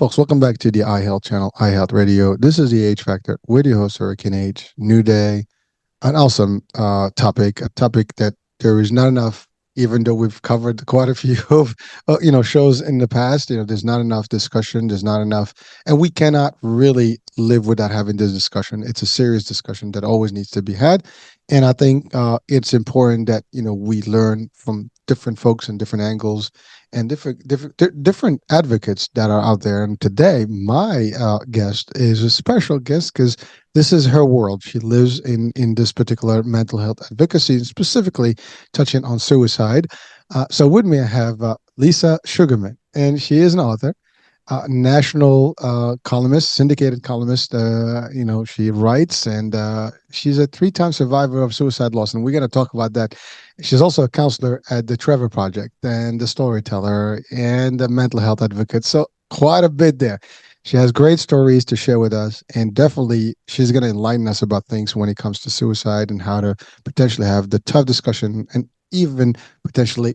Folks, welcome back to the iHealth channel, iHeartRadio. This is the H Factor with your host, Hurricane H. New day, an awesome topic, a topic that there is not enough, even though we've covered quite a few of, shows in the past. There's not enough discussion. There's not enough, and we cannot really live without having this discussion. It's a serious discussion that always needs to be had. And I think it's important that, we learn from different folks and different angles and different advocates that are out there. And today, my guest is a special guest because this is her world. She lives in this particular mental health advocacy, specifically touching on suicide. So with me, I have Lisa Sugarman, and she is an author, national columnist, syndicated columnist. She writes, and she's a 3-time survivor of suicide loss, and we're going to talk about that. She's also a counselor at the Trevor Project and the storyteller and a mental health advocate. So quite a bit there. She has great stories to share with us, and definitely she's going to enlighten us about things when it comes to suicide and how to potentially have the tough discussion and even potentially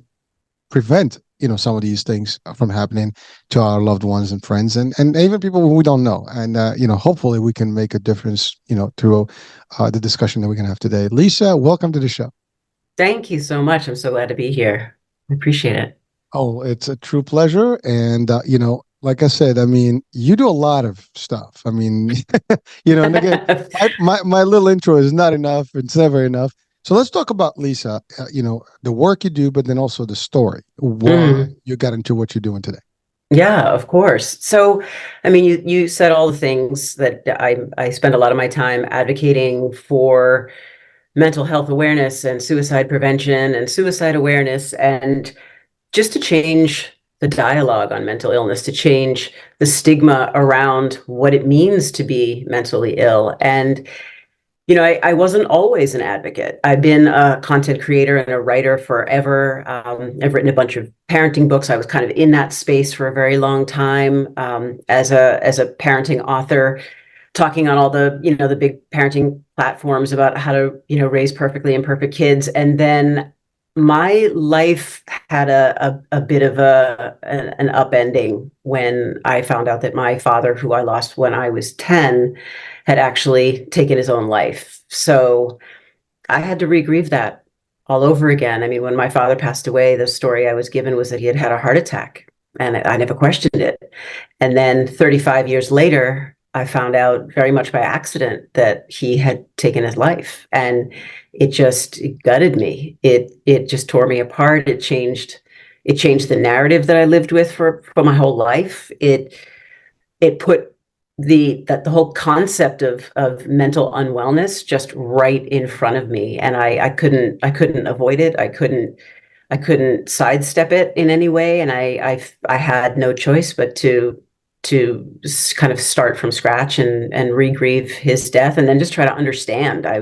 prevent some of these things from happening to our loved ones and friends and even people we don't know. And hopefully we can make a difference through the discussion that we can have today. Lisa, welcome to the show. Thank you so much. I'm so glad to be here. I appreciate it. Oh, it's a true pleasure. And like I said, you do a lot of stuff. And again, my little intro is not enough. It's never enough. So let's talk about Lisa, the work you do, but then also the story, why you got into what you're doing today. Yeah, of course. So, you said all the things that I spend a lot of my time advocating for mental health awareness and suicide prevention and suicide awareness, and just to change the dialogue on mental illness, to change the stigma around what it means to be mentally ill. And I wasn't always an advocate. I've been a content creator and a writer forever. I've written a bunch of parenting books. I was kind of in that space for a very long time as a parenting author, talking on all the the big parenting platforms about how to raise perfectly imperfect kids. And then my life had a bit of an upending when I found out that my father, who I lost when I was 10, had actually taken his own life. So I had to re-grieve that all over again. When my father passed away, the story I was given was that he had had a heart attack, and I never questioned it. And then 35 years later, I found out very much by accident that he had taken his life, and it gutted me. It just tore me apart. It changed the narrative that I lived with for my whole life. It put the whole concept of mental unwellness just right in front of me, and I couldn't avoid it. I couldn't sidestep it in any way, and I had no choice but to kind of start from scratch and re-grieve his death, and then just try to understand. I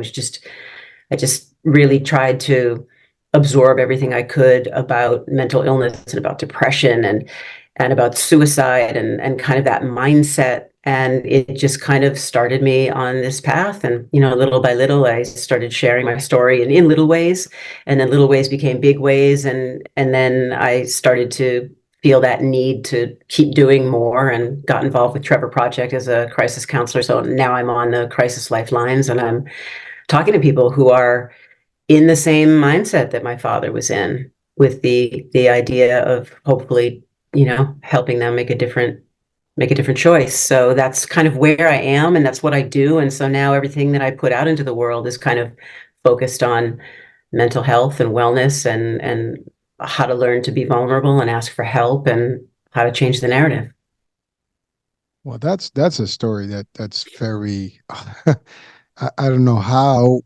just really tried to absorb everything I could about mental illness and about depression and about suicide and kind of that mindset. And it just kind of started me on this path. And, little by little, I started sharing my story in little ways, and then little ways became big ways. And then I started to feel that need to keep doing more, and got involved with Trevor Project as a crisis counselor. So now I'm on the crisis lifelines, and I'm talking to people who are in the same mindset that my father was in, with the idea of hopefully, helping them make a different choice. So that's kind of where I am, and that's what I do. And so now everything that I put out into the world is kind of focused on mental health and wellness, and how to learn to be vulnerable and ask for help, and how to change the narrative. Well, that's a story that's very, I don't know how,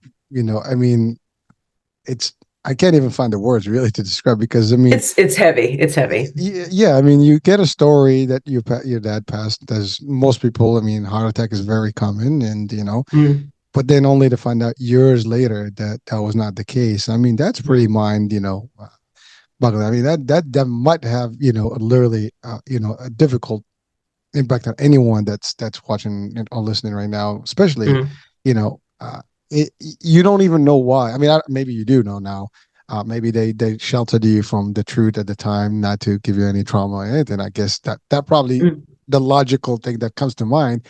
I can't even find the words really to describe, because it's heavy. It's heavy. Yeah. You get a story that your dad passed, as most people, heart attack is very common, and, but then only to find out years later that was not the case. That's pretty boggling. That might have, literally, a difficult impact on anyone that's watching or listening right now, especially, you don't even know why. Maybe you do know now. Maybe they sheltered you from the truth at the time, not to give you any trauma or anything. I guess that probably the logical thing that comes to mind.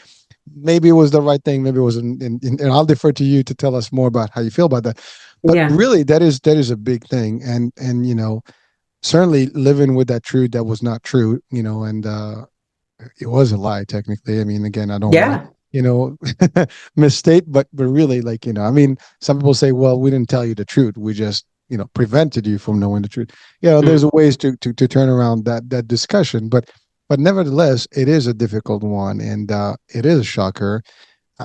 Maybe it was the right thing, maybe it wasn't, and I'll defer to you to tell us more about how you feel about that. But Yeah. really, that is a big thing, and certainly living with that truth that was not true, and it was a lie technically. I mean, again, I don't want to Yeah. misstate, but really, like, I mean, some people say, well, we didn't tell you the truth, we just prevented you from knowing the truth. There's Mm. ways to turn around that discussion, but nevertheless, it is a difficult one, and it is a shocker.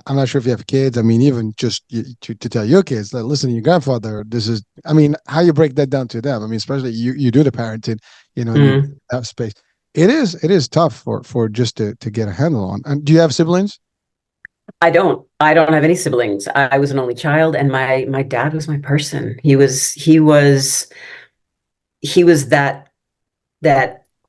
I'm not sure if you have kids. I mean, even just to tell your kids that, listen, your grandfather, this is, I mean, how you break that down to them. I mean, especially you do the parenting, and you Mm. have space. It is tough for just to get a handle on. And do you have siblings? I don't have any siblings. I was an only child, and my dad was my person. He was that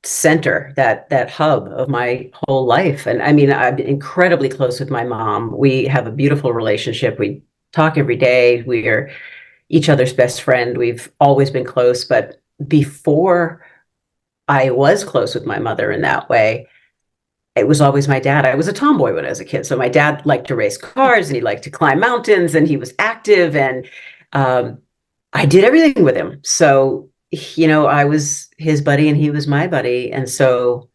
center, that hub of my whole life. And I mean, I'm incredibly close with my mom. We have a beautiful relationship. We talk every day. We are each other's best friend. We've always been close. But before I was close with my mother in that way, it was always my dad. I was a tomboy when I was a kid. So my dad liked to race cars and he liked to climb mountains and he was active, and um, I did everything with him. So, I was his buddy and he was my buddy. And so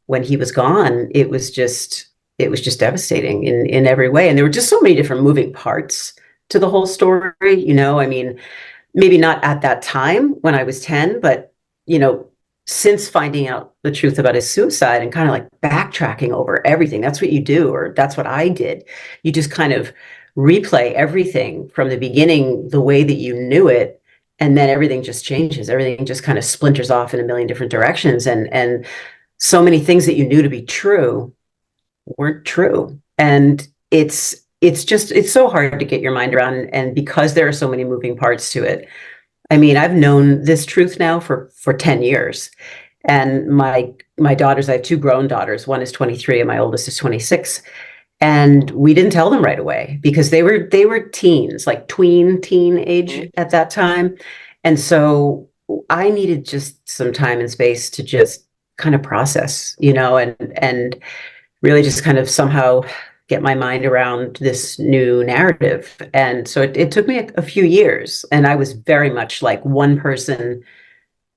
when he was gone, it was just devastating in every way. And there were just so many different moving parts to the whole story. I mean, maybe not at that time when I was 10, but you know, since finding out the truth about his suicide and kind of like backtracking over everything. That's what you do, or that's what I did. You just kind of replay everything from the beginning the way that you knew it, and then everything just changes. Everything just kind of splinters off in a million different directions, and so many things that you knew to be true weren't true. And it's so hard to get your mind around, and because there are so many moving parts to it. I mean, I've known this truth now for 10 years. And my daughters, I have two grown daughters. One is 23 and my oldest is 26. And we didn't tell them right away because they were teens, like teen age at that time. And so I needed just some time and space to just kind of process, and really just kind of somehow get my mind around this new narrative. And so it took me a few years, and I was very much like one person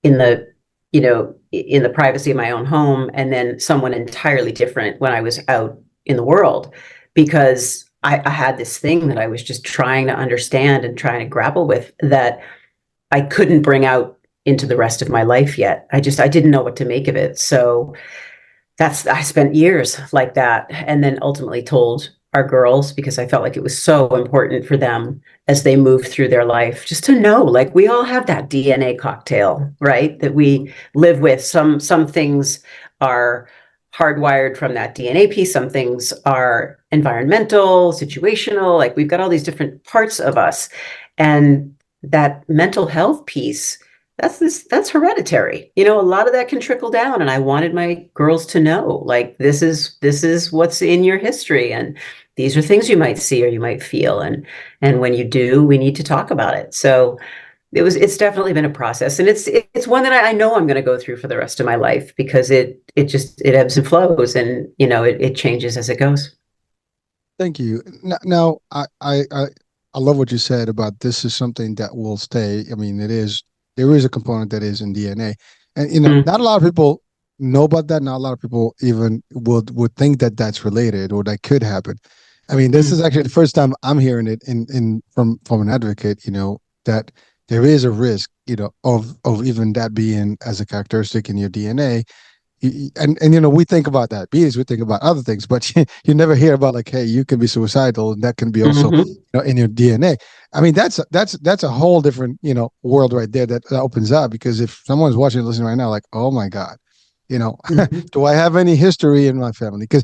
in the privacy of my own home, and then someone entirely different when I was out in the world, because I had this thing that I was just trying to understand and trying to grapple with that I couldn't bring out into the rest of my life yet. I didn't know what to make of it. So I spent years like that, and then ultimately told our girls, because I felt like it was so important for them as they move through their life, just to know, like, we all have that DNA cocktail, right? That we live with. Some things are hardwired from that DNA piece. Some things are environmental, situational. Like, we've got all these different parts of us, and that mental health piece, that's hereditary. A lot of that can trickle down, and I wanted my girls to know, like, this is what's in your history, and these are things you might see or you might feel, and when you do, we need to talk about it. So it's definitely been a process, and it's one that I know I'm going to go through for the rest of my life, because it ebbs and flows, and it changes as it goes. Thank you. Now, I love what you said about this is something that will stay. I mean, there is a component that is in DNA, and Mm, not a lot of people know about that. Not a lot of people even would think that that's related or that could happen. I mean, this is mm, actually the first time I'm hearing it in from an advocate. That there is a risk, of even that being as a characteristic in your DNA. And we think about diabetes, we think about other things, but you never hear about, like, hey, you can be suicidal, and that can be also mhm, in your DNA. I mean, that's a whole different world right there that opens up, because if someone's watching and listening right now, like, oh my God, mhm, do I have any history in my family? Because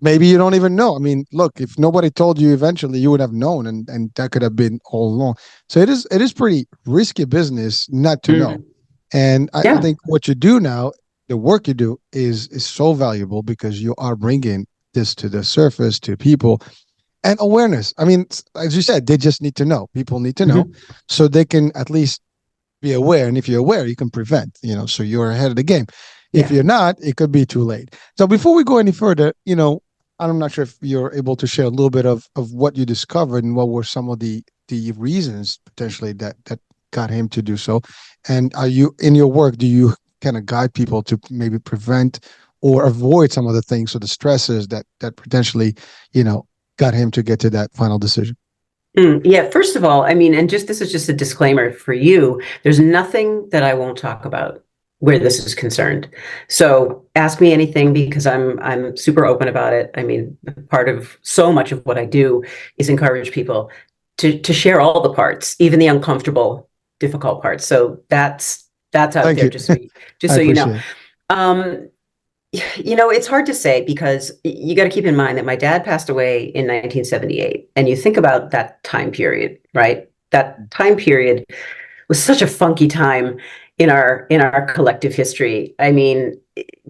maybe you don't even know. I mean, look, if nobody told you, eventually you would have known, and that could have been all along. So it is pretty risky business not to know. mm. And I Yeah. think what you do now, the work you do is so valuable, because you are bringing this to the surface, to people, and awareness. I mean, as you said, they just need to know. People need to know, Mhm. so they can at least be aware. And if you're aware, you can prevent. So you're ahead of the game. If you're not, it could be too late. So before we go any further, I'm not sure if you're able to share a little bit of what you discovered and what were some of the reasons potentially that got him to do so. And are you, in your work, do you kind of guide people to maybe prevent or avoid some of the things or the stresses that potentially, got him to get to that final decision? Yeah, first of all, I mean, and this is just a disclaimer for you. There's nothing that I won't talk about where this is concerned. So ask me anything because I'm super open about it. I mean, part of so much of what I do is encourage people to share all the parts, even the uncomfortable, difficult parts. So that's out Thank there you. just I so you know. appreciate it. It's hard to say because you got to keep in mind that my dad passed away in 1978. And you think about that time period, right? That time period was such a funky time in our collective history. I mean,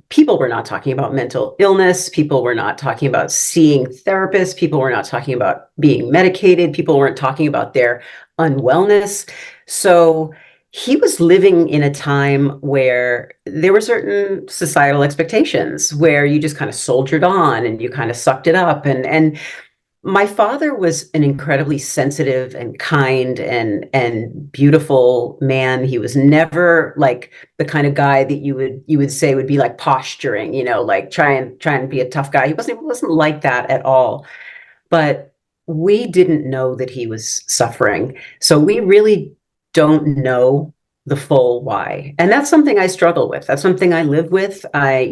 people were not talking about mental illness. People were not talking about seeing therapists. People were not talking about being medicated. People weren't talking about their unwellness. So he was living in a time where there were certain societal expectations where you just kind of soldiered on and you kind of sucked it up. And my father was an incredibly sensitive and kind and beautiful man. He was never like the kind of guy that you would say would be like posturing, like try and be a tough guy. He wasn't like that at all. But we didn't know that he was suffering. So we really don't know the full why. And that's something I struggle with. That's something I live with. I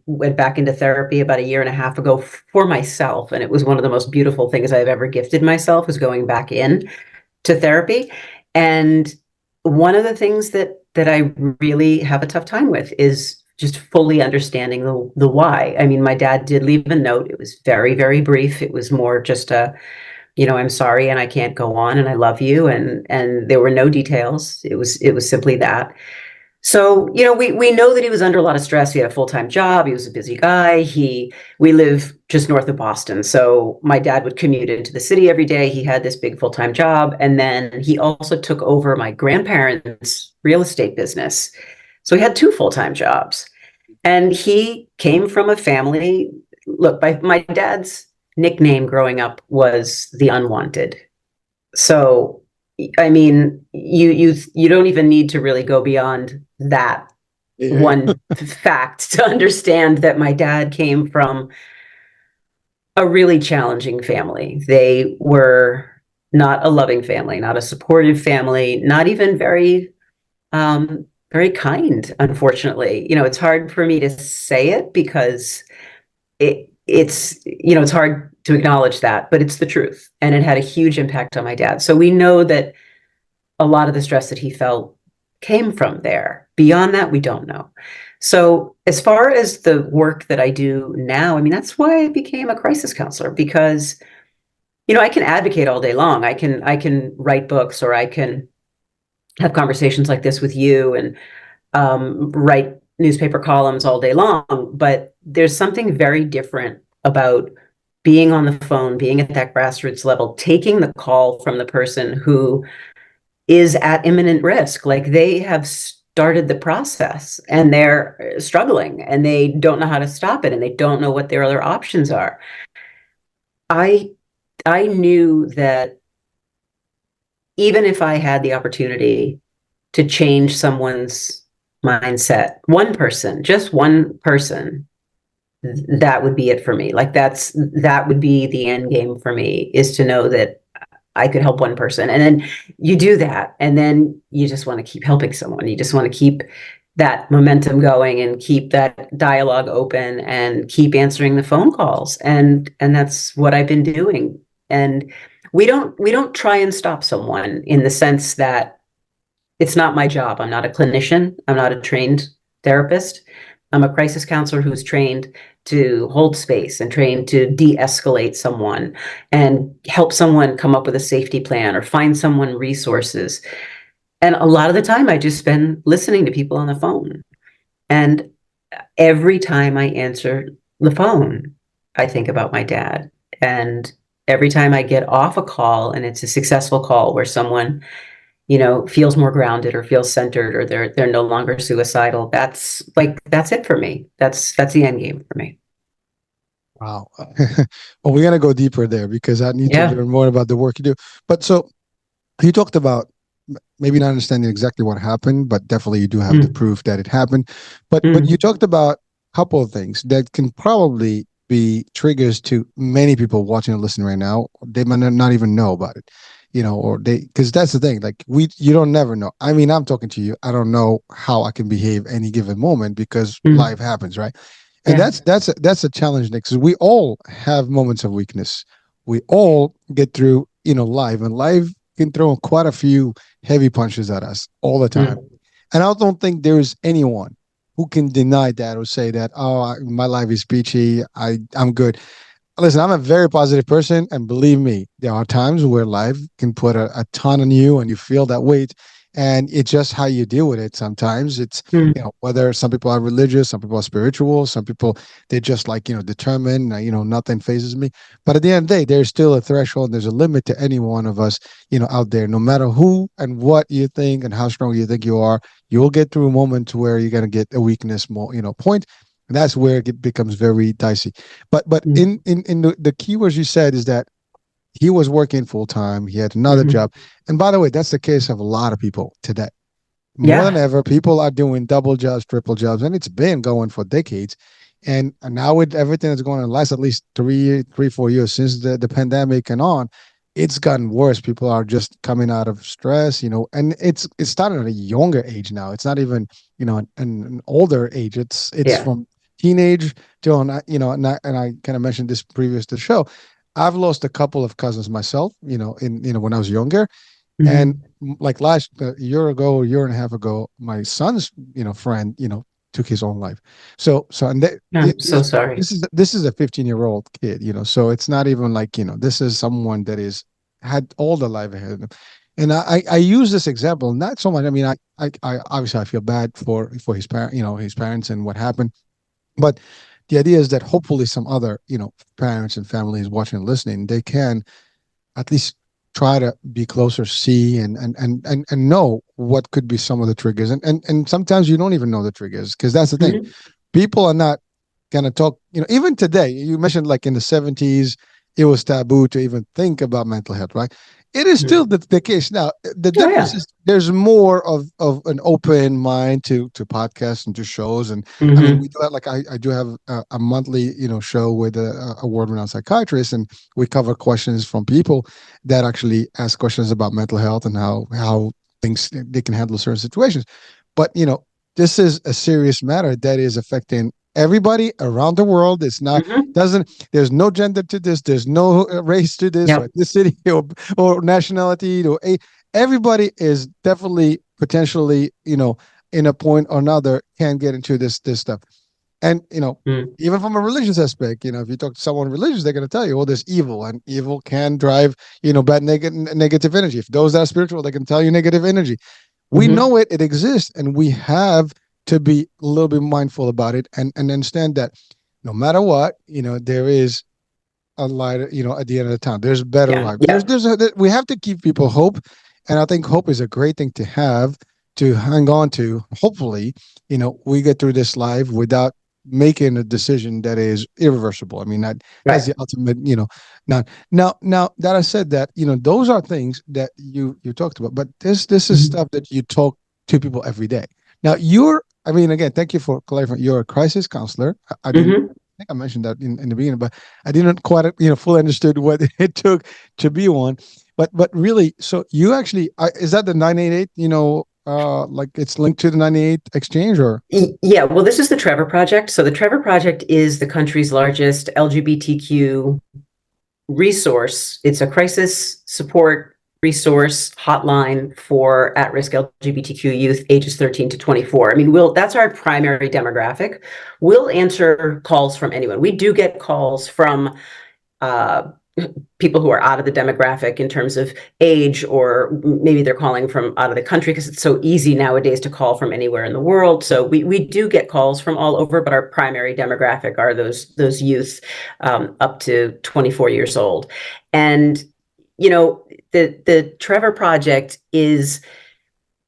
went back into therapy about a year and a half ago for myself. And it was one of the most beautiful things I've ever gifted myself, was going back in to therapy. And one of the things that I really have a tough time with is just fully understanding the why. I mean, my dad did leave a note. It was very, very brief. It was more just I'm sorry and I can't go on and I love you. And there were no details. It was simply that. So, we know that he was under a lot of stress. He had a full-time job. He was a busy guy. We live just north of Boston. So my dad would commute into the city every day. He had this big full-time job. And then he also took over my grandparents' real estate business. So he had two full-time jobs. And he came from a family. Look, my dad's nickname growing up was the Unwanted. So, I mean, you don't even need to really go beyond that one fact to understand that my dad came from a really challenging family. They were not a loving family, not a supportive family, not even very very kind, unfortunately. It's hard for me to say it because it's hard to acknowledge that, but it's the truth. And it had a huge impact on my dad. So we know that a lot of the stress that he felt came from there. Beyond that, we don't know. So as far as the work that I do now, I mean, that's why I became a crisis counselor, because, I can advocate all day long. I can write books, or I can have conversations like this with you, and write newspaper columns all day long. But there's something very different about being on the phone, being at that grassroots level, taking the call from the person who is at imminent risk. Like, they have started the process and they're struggling and they don't know how to stop it and they don't know what their other options are. I knew that even if I had the opportunity to change someone's mindset, one person, just one person, that would be it for me. Like, that would be the end game for me, is to know that I could help one person. And then you do that, and then you just want to keep helping someone. You just want to keep that momentum going and keep that dialogue open and keep answering the phone calls. And that's what I've been doing. And we don't try and stop someone, in the sense that it's not my job. I'm not a clinician. I'm not a trained therapist. I'm a crisis counselor who's trained to hold space and trained to de-escalate someone and help someone come up with a safety plan or find someone resources. And a lot of the time I just spend listening to people on the phone. And every time I answer the phone, I think about my dad. And every time I get off a call and it's a successful call where someone feels more grounded or feels centered, or they're no longer suicidal. That's it for me. That's the end game for me. Wow. Well, we're gonna go deeper there because I need to Yeah. learn more about the work you do. But so you talked about maybe not understanding exactly what happened, but definitely you do have the proof that it happened. But you talked about a couple of things that can probably be triggers to many people watching and listening right now. They might not even know about it, or because that's the thing. Like you don't never know. I mean, I'm talking to you. I don't know how I can behave any given moment because life happens, right? And Yeah. that's a challenge, Nick, because we all have moments of weakness. We all get through, life, and life can throw quite a few heavy punches at us all the time. And I don't think there is anyone who can deny that or say that, oh, my life is peachy. I'm good. Listen, I'm a very positive person, and believe me, there are times where life can put a ton on you, and you feel that weight, and it's just how you deal with it. Sometimes it's whether some people are religious, some people are spiritual, some people they're just like determined. Nothing phases me. But at the end of the day, there's still a threshold. There's a limit to any one of us, out there. No matter who and what you think and how strong you think you are, you'll get through a moment where you're gonna get a weakness more point. And that's where it becomes very dicey. But in the keywords you said is that he was working full time. He had another job. And by the way, that's the case of a lot of people today. More than ever, people are doing double jobs, triple jobs, and it's been going for decades. And now with everything that's going on, last at least 4 years since the pandemic and on, it's gotten worse. People are just coming out of stress, and it's starting at a younger age now. It's not even, an older age. It's from teenage to and I kind of mentioned this previous to the show. I've lost a couple of cousins myself, when I was younger. And like last year and a half ago, my son's, friend, took his own life. So and I'm so sorry. this is a 15-year-old kid, so it's not even like, this is someone that is had all the life ahead of them. And I use this example not so much. I mean, I obviously I feel bad for his his parents and what happened, but the idea is that hopefully some other, parents and families watching and listening, they can at least try to be closer, see and know what could be some of the triggers. And sometimes you don't even know the triggers, because that's the thing. People are not gonna talk, even today, you mentioned like in the 70s, it was taboo to even think about mental health, right? It is still the case now. The difference is there's more of an open mind to podcasts and to shows. And I mean, we do have, like I do have a monthly show with a world-renowned psychiatrist, and we cover questions from people that actually ask questions about mental health and how things they can handle certain situations. But this is a serious matter that is affecting everybody around the world. It's not there's no gender to this, there's no race to this, or ethnicity or nationality or everybody is definitely potentially in a point or another can get into this stuff. And even from a religious aspect, if you talk to someone religious, they're going to tell you, oh, there's evil, and evil can drive bad negative energy. If those that are spiritual, they can tell you negative energy. We know it exists, and we have to be a little bit mindful about it and understand that no matter what, there is a light, at the end of the tunnel. There's better life. We have to keep people hope. And I think hope is a great thing to have, to hang on to. Hopefully, we get through this life without making a decision that is irreversible. I mean, that's the ultimate, not now that I said that, those are things that you talked about, but this is stuff that you talk to people every day. Now again, thank you for clarifying. You're a crisis counselor. I didn't I think I mentioned that in the beginning, but I didn't quite, fully understood what it took to be one. But really, so you actually, is that the 988, like it's linked to the 98 exchange or? Yeah, well, this is the Trevor Project. So the Trevor Project is the country's largest LGBTQ resource. It's a crisis support resource hotline for at-risk LGBTQ youth ages 13 to 24. I mean, that's our primary demographic. We'll answer calls from anyone. We do get calls from people who are out of the demographic in terms of age, or maybe they're calling from out of the country because it's so easy nowadays to call from anywhere in the world. So we do get calls from all over, but our primary demographic are those youth up to 24 years old. And the Trevor Project is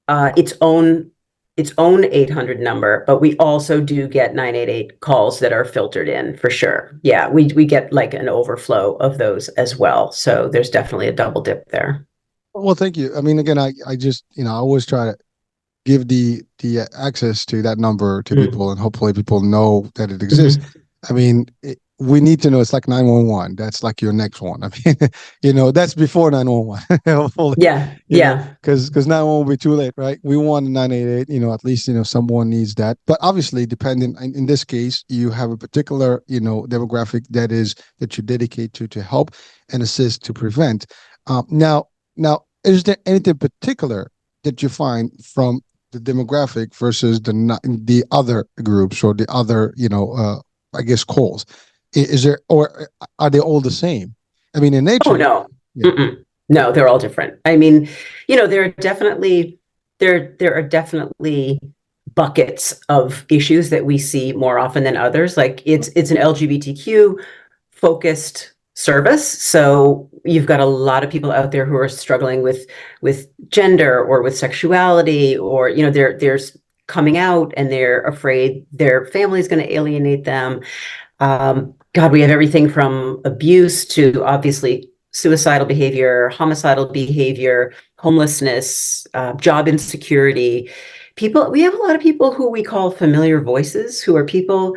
its own 800 number, but we also do get 988 calls that are filtered in for sure. Yeah, we get like an overflow of those as well. So there's definitely a double dip there. Well, thank you. I mean, again, I just, I always try to give the access to that number to people, and hopefully people know that it exists. I mean, we need to know. It's like 911. That's like your next one. I mean, that's before 911. Hopefully, yeah, because 911 will be too late, right? We want 988. At least someone needs that. But obviously, depending in this case, you have a particular demographic that you dedicate to help and assist to prevent. Now, is there anything particular that you find from the demographic versus the other groups or the other, I guess, calls? Is there, or are they all the same? I mean, in nature. Oh no, yeah. No, they're all different. I mean, there are definitely buckets of issues that we see more often than others. Like it's an LGBTQ focused service, so you've got a lot of people out there who are struggling with gender or with sexuality, or they're coming out and they're afraid their family is going to alienate them. God, we have everything from abuse to obviously suicidal behavior, homicidal behavior, homelessness, job insecurity. We have a lot of people who we call familiar voices, who are people,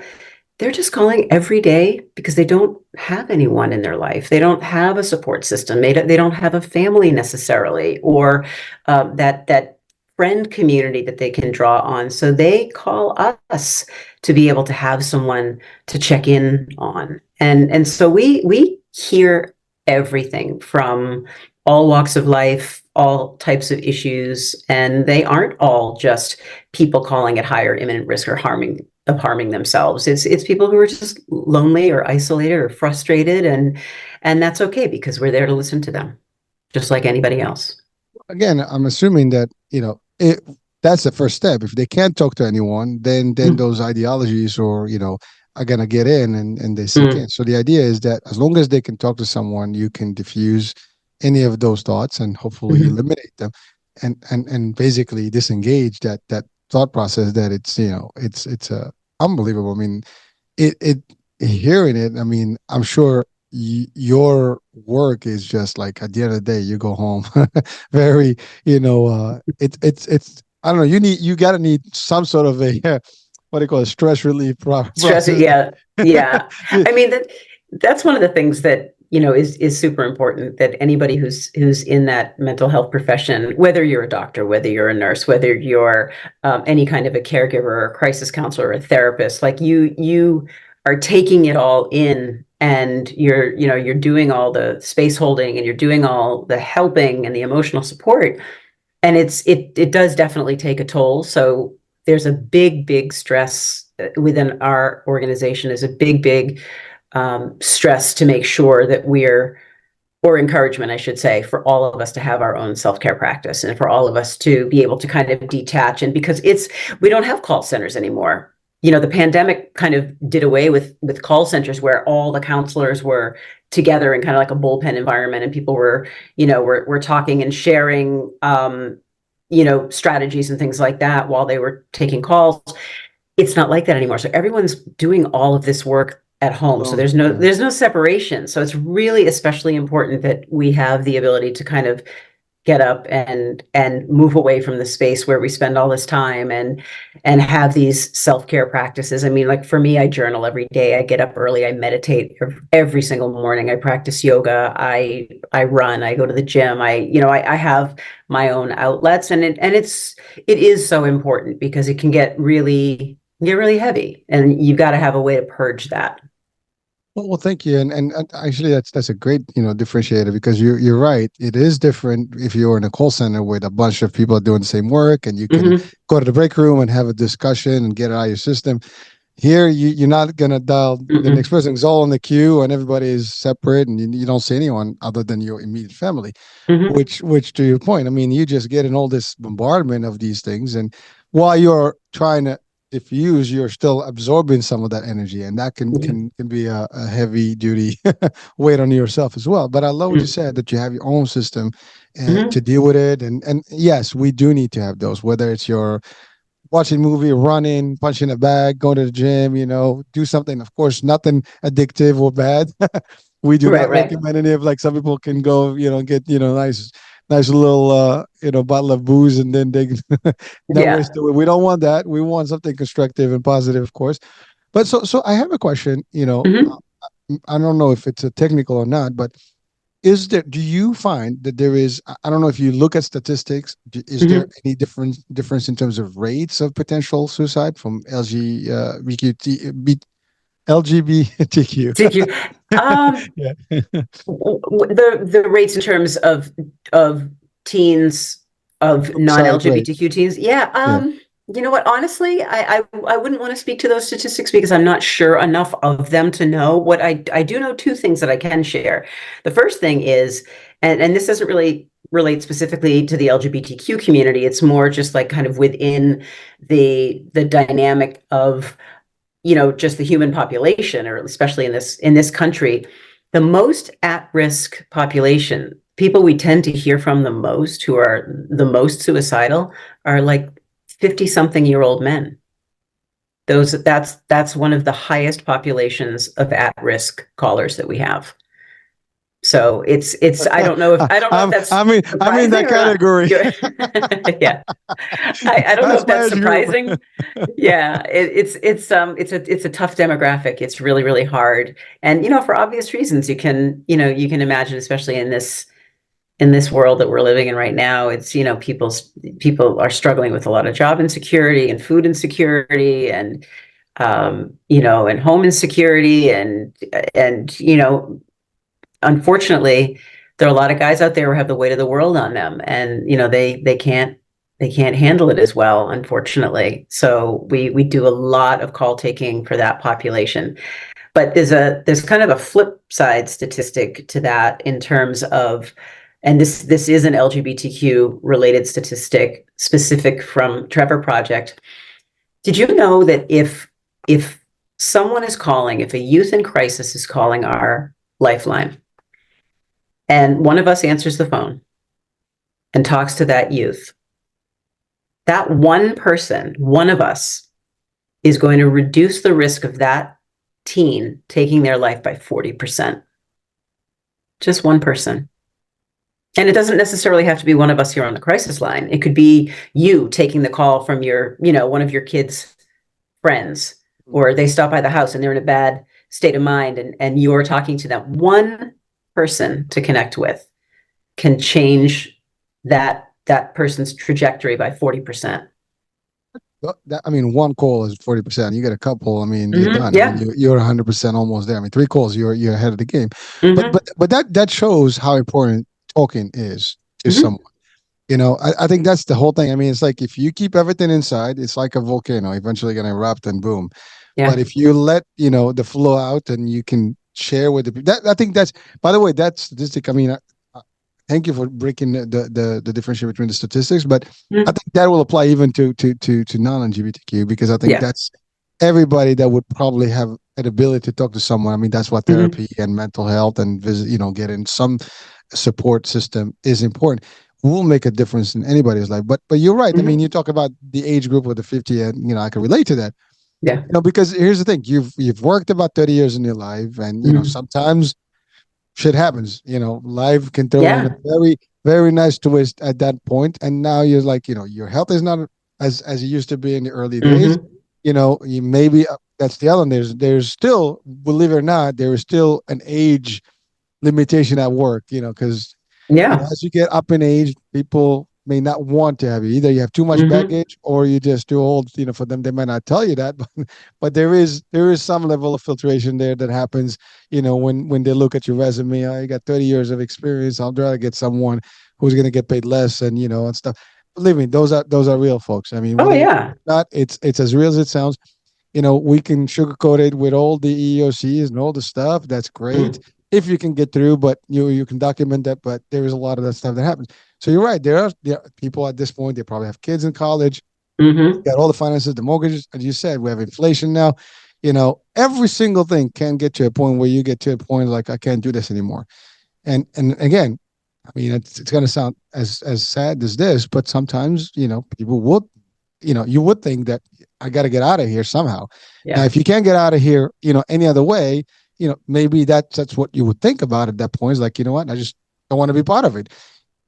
they're just calling every day because they don't have anyone in their life. They don't have a support system. They don't have a family necessarily, or that friend community that they can draw on. So they call us to be able to have someone to check in on. And so we hear everything from all walks of life, all types of issues, and they aren't all just people calling at higher imminent risk or harming themselves. It's people who are just lonely or isolated or frustrated, and that's okay because we're there to listen to them, just like anybody else. Again, I'm assuming that that's the first step. If they can't talk to anyone, then those ideologies are gonna get in and they sink in. So the idea is that as long as they can talk to someone, you can diffuse any of those thoughts and hopefully eliminate them, and basically disengage that thought process that it's unbelievable. I mean, it hearing it. I mean, I'm sure your work is just like at the end of the day, you go home very, it's I don't know. You gotta need some sort of a what do you call it, stress relief Stress, process. yeah. I mean that's one of the things that is super important, that anybody who's in that mental health profession, whether you're a doctor, whether you're a nurse, whether you're any kind of a caregiver or a crisis counselor or a therapist, like you are taking it all in, and you're doing all the space holding, and you're doing all the helping and the emotional support, and it does definitely take a toll. So there's a big stress within our organization, is a big stress to make sure that or encouragement, I should say, for all of us to have our own self-care practice, and for all of us to be able to kind of detach. And because we don't have call centers anymore. The pandemic kind of did away with call centers where all the counselors were together in kind of like a bullpen environment, and people were talking and sharing, strategies and things like that while they were taking calls. It's not like that anymore. So everyone's doing all of this work at home. So there's no separation. So it's really especially important that we have the ability to kind of get up and move away from the space where we spend all this time, and have these self-care practices. I mean, like for me, I journal every day. I get up early. I meditate every single morning. I practice yoga. I run. I go to the gym. I have my own outlets, and it is so important because it can get really heavy, and you've got to have a way to purge that. Well, thank you, and actually, that's a great differentiator, because you're right. It is different if you're in a call center with a bunch of people doing the same work, and you can go to the break room and have a discussion and get it out of your system. Here, you're not gonna dial the next person. It's all on the queue, and everybody is separate, and you don't see anyone other than your immediate family. Which, to your point, I mean, you just get in all this bombardment of these things, and while you're trying to diffuse, you're still absorbing some of that energy, and that can be a heavy duty weight on yourself as well. But I love what you said, that you have your own system to deal with it, and yes, we do need to have those, whether it's your watching movie, running, punching a bag, going to the gym, do something, of course, nothing addictive or bad. We do Right, not right. recommend any of, like, some people can go, get, nice little, bottle of booze, and then they that Yeah. waste away. We don't want that. We want something constructive and positive, of course. But so I have a question, Hmm. I don't know if it's a technical or not, but do you find that there is, I don't know if you look at statistics, is there Hmm. any difference in terms of rates of potential suicide from LGBTQ? Thank you. Um, Yeah. the rates in terms of teens, of Suicide rate. non-LGBTQ teens. Yeah. Yeah. You know what? Honestly, I wouldn't want to speak to those statistics because I'm not sure enough of them to know. What I do know, two things that I can share. The first thing is, and this doesn't really relate specifically to the LGBTQ community. It's more just like kind of within the dynamic of, just the human population, or especially in this country, the most at-risk population, people we tend to hear from the most, who are the most suicidal, are like 50-something-year-old men. That's one of the highest populations of at-risk callers that we have. So it's I don't know if that's I'm in surprising that or not. category. Yeah. I don't know That's if my that's age group. surprising. Yeah, it's a tough demographic. It's really, really hard. And for obvious reasons, you can imagine, especially in this world that we're living in right now, it's, people are struggling with a lot of job insecurity and food insecurity, and home insecurity, and unfortunately, there are a lot of guys out there who have the weight of the world on them, and they can't handle it as well, unfortunately. So we do a lot of call taking for that population. But there's kind of a flip side statistic to that, in terms of, and this is an LGBTQ related statistic, specific from Trevor Project. Did you know that if someone is calling, if a youth in crisis is calling our lifeline, and one of us answers the phone and talks to that youth, that one person, one of us, is going to reduce the risk of that teen taking their life by 40%. Just one person. And it doesn't necessarily have to be one of us here on the crisis line. It could be you taking the call from one of your kids' friends, or they stop by the house and they're in a bad state of mind, and you're talking to them. One person to connect with can change that person's trajectory by 40%. One call is 40%. You get a couple, you're done. Yeah. You're 100% almost there. Three calls, you're ahead of the game. But Hmm. but that shows how important talking is to Hmm. someone. I think that's the whole thing. It's like, if you keep everything inside, it's like a volcano, eventually going to erupt and boom. But Yeah. if you let the flow out, and you can share with the people, I think that's, by the way, that statistic. Thank you for breaking the differentiation between the statistics, but I Mhm. think that will apply even to non-LGBTQ, because I think Yeah. that's everybody that would probably have an ability to talk to someone. That's what Hmm. therapy and mental health and visit, getting some support system is important. Will make a difference in anybody's life. But you're right. Hmm. You talk about the age group of the 50, and I can relate to that. Yeah. Because here's the thing: you've worked about 30 years in your life, and Hmm. sometimes shit happens. Life can throw in a Yeah. very, very nice twist at that point, and now you're like, your health is not as it used to be in the early days. Hmm. You maybe, that's the other one. There's still, believe it or not, there is still an age limitation at work. Because Yeah. as you get up in age, people may not want to have you. Either you have too much Hmm. baggage, or you're just too old. For them, they might not tell you that, but there is some level of filtration there that happens. When they look at your resume, oh, you got 30 years of experience. I'll try to get someone who's going to get paid less, and stuff. Believe me, those are real, folks. Oh, Whether you yeah. or not, it's as real as it sounds. We can sugarcoat it with all the EEOCs and all the stuff. That's great Mhm. if you can get through, but you can document that. But there is a lot of that stuff that happens. So you're right. There are people at this point. They probably have kids in college. Mm-hmm. Got all the finances, the mortgages, as you said, we have inflation now. Every single thing can get to a point where you get to a point like, I can't do this anymore. And again, I mean, it's going to sound as sad as this, but sometimes, people would, you would think that I got to get out of here somehow. Now, Yeah. if you can't get out of here, any other way, maybe that's what you would think about at that point. Is like, you know what, I just don't want to be part of it.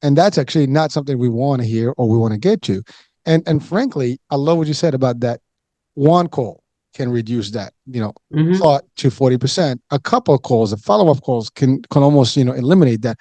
And that's actually not something we want to hear or we want to get to. And frankly, I love what you said about that. One call can reduce that, Mm-hmm. thought to 40%. A couple of calls, a follow-up calls can almost, eliminate that.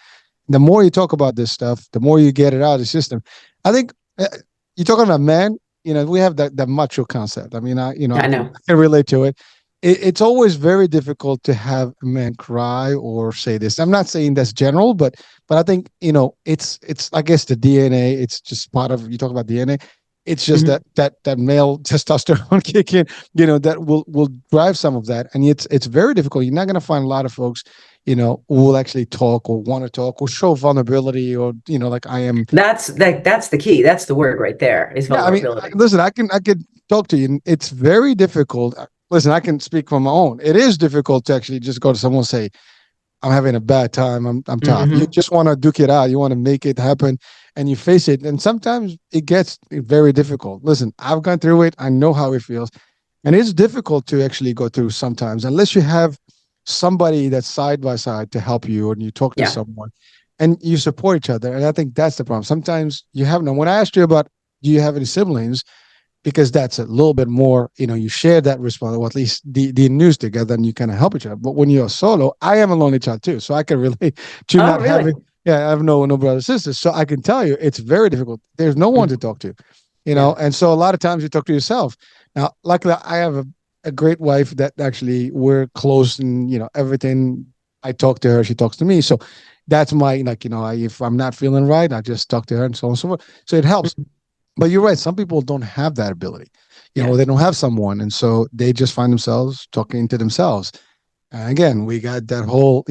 The more you talk about this stuff, the more you get it out of the system. I think you're talking about men, we have that macho concept. I mean, I I can know. relate to it. It's always very difficult to have a man cry or say this. I'm not saying that's general, but I think, it's I guess the DNA. It's just part of, you talk about DNA. It's just Mm-hmm. that male testosterone kick in, that will drive some of that, and it's very difficult. You're not going to find a lot of folks, who will actually talk or want to talk or show vulnerability, or like I am. That's the key. That's the word right there, is Yeah, I mean, vulnerability. listen, I could talk to you. And it's very difficult. Listen, I can speak from my own. It is difficult to actually just go to someone and say, I'm having a bad time. I'm tired. You Mm-hmm. just want to duke it out. You want to make it happen, and you face it. And sometimes it gets very difficult. Listen, I've gone through it. I know how it feels, and it's difficult to actually go through sometimes, unless you have somebody that's side by side to help you, and you talk to Yeah. someone, and you support each other. And I think that's the problem. Sometimes you have no. When I asked you about, do you have any siblings? Because that's a little bit more, you share that responsibility, or at least the news together, and you kind of help each other. But when you're solo, I am a lonely child too, so I can relate to Oh, not really? having. Yeah, I have no brothers sisters, so I can tell you it's very difficult. There's no one to Mhm. talk to, Yeah. and so a lot of times you talk to yourself. Now, luckily, I have a great wife that actually we're close, and everything. I talk to her, she talks to me, so that's my, like, if I'm not feeling right, I just talk to her, and so on and so forth. So it helps. Mhm. But you're right. Some people don't have that ability, Yeah. they don't have someone. And so they just find themselves talking to themselves. And again, we got that whole,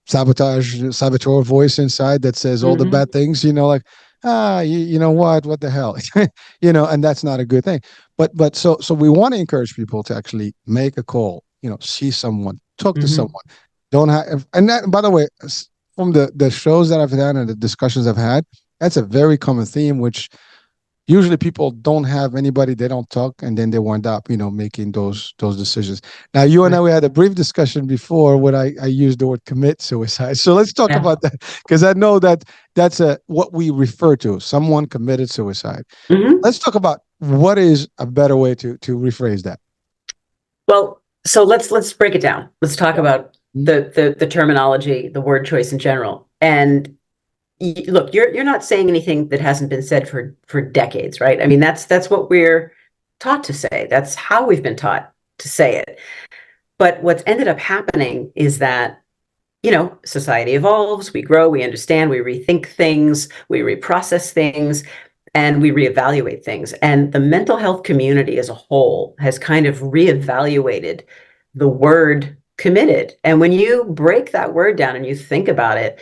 saboteur voice inside that says all the Mm-hmm. bad things, like, you know what the hell, and that's not a good thing. But so we want to encourage people to actually make a call, see someone, talk to Mm-hmm. someone. Don't have, and that, by the way, from the shows that I've done and the discussions I've had, that's a very common theme, which usually people don't have anybody, they don't talk, and then they wind up making those decisions. Now, you and I, Right. we had a brief discussion before when I used the word commit suicide, so let's talk Yeah. about that, because I know that that's what we refer to, someone committed suicide. Mm-hmm. Let's talk about what is a better way to rephrase that. Well, so let's break it down. Let's talk Yeah. about Mhm. the terminology, the word choice in general. And look, you're not saying anything that hasn't been said for decades, right? I mean, that's what we're taught to say. That's how we've been taught to say it. But what's ended up happening is that, society evolves, we grow, we understand, we rethink things, we reprocess things, and we reevaluate things. And the mental health community as a whole has kind of reevaluated the word committed. And when you break that word down and you think about it,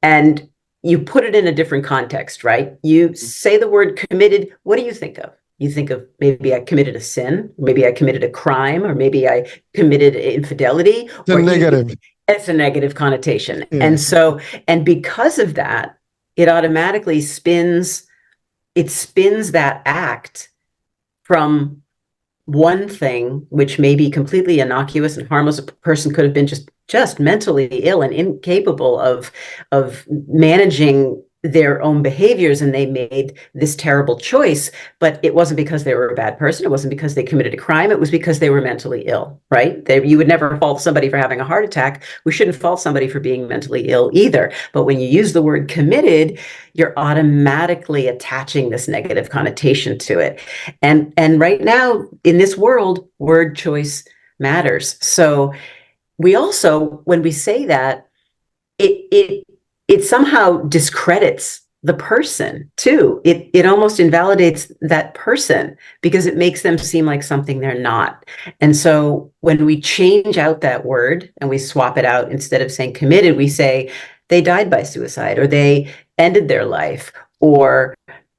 and you put it in a different context, right? You say the word committed, what do you think of? You think of, maybe I committed a sin, maybe I committed a crime, or maybe I committed infidelity, The or negative. it's a negative connotation. Yeah. And because of that, it automatically spins that act from one thing, which may be completely innocuous and harmless. A person could have been just mentally ill and incapable of managing their own behaviors, and they made this terrible choice. But it wasn't because they were a bad person. It wasn't because they committed a crime. It was because they were mentally ill, right? You would never fault somebody for having a heart attack. We shouldn't fault somebody for being mentally ill either. But when you use the word committed, you're automatically attaching this negative connotation to it. And right now in this world, word choice matters. So we also, when we say that, it somehow discredits the person too. It almost invalidates that person because it makes them seem like something they're not. And so when we change out that word and we swap it out, instead of saying committed, we say they died by suicide, or they ended their life, or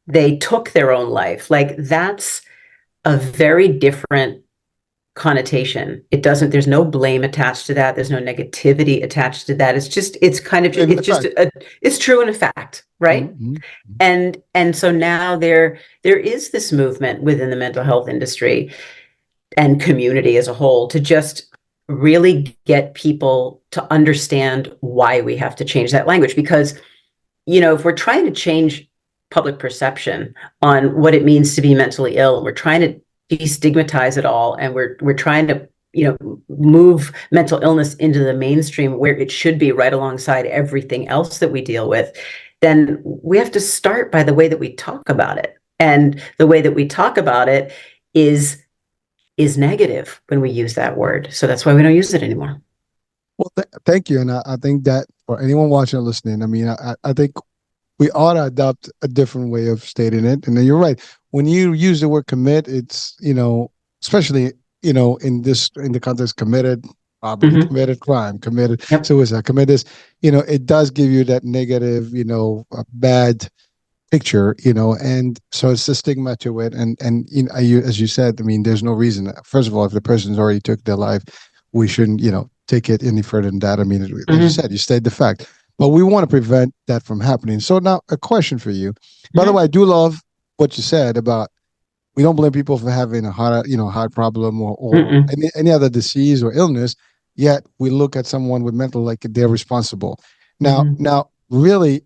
they took their own life. Like, that's a very different connotation. There's no blame attached to that. There's no negativity attached to that. It's true in a fact, right? Mm-hmm. And so now there is this movement within the mental health industry and community as a whole to just really get people to understand why we have to change that language. Because, if we're trying to change public perception on what it means to be mentally ill, and we're trying to destigmatize it all, and we're trying to move mental illness into the mainstream where it should be, right alongside everything else that we deal with, then we have to start by the way that we talk about it. And the way that we talk about it is negative when we use that word. So that's why we don't use it anymore. Well, thank you. And I think that for anyone watching or listening, I mean, I think we ought to adopt a different way of stating it. And then you're right. When you use the word commit, it's, especially, in the context, committed robbery, Mm-hmm. committed crime, committed Yep. suicide, committed this, it does give you that negative, a bad picture, and so it's the stigma to it. And as you said, I mean, there's no reason. First of all, if the person's already took their life, we shouldn't, take it any further than that. I mean, like you said, you stated the fact, but we want to prevent that from happening. So now a question for you. By the way, I do love what you said about we don't blame people for having a heart problem or any other disease or illness. Yet we look at someone with mental like they're responsible. Now, really,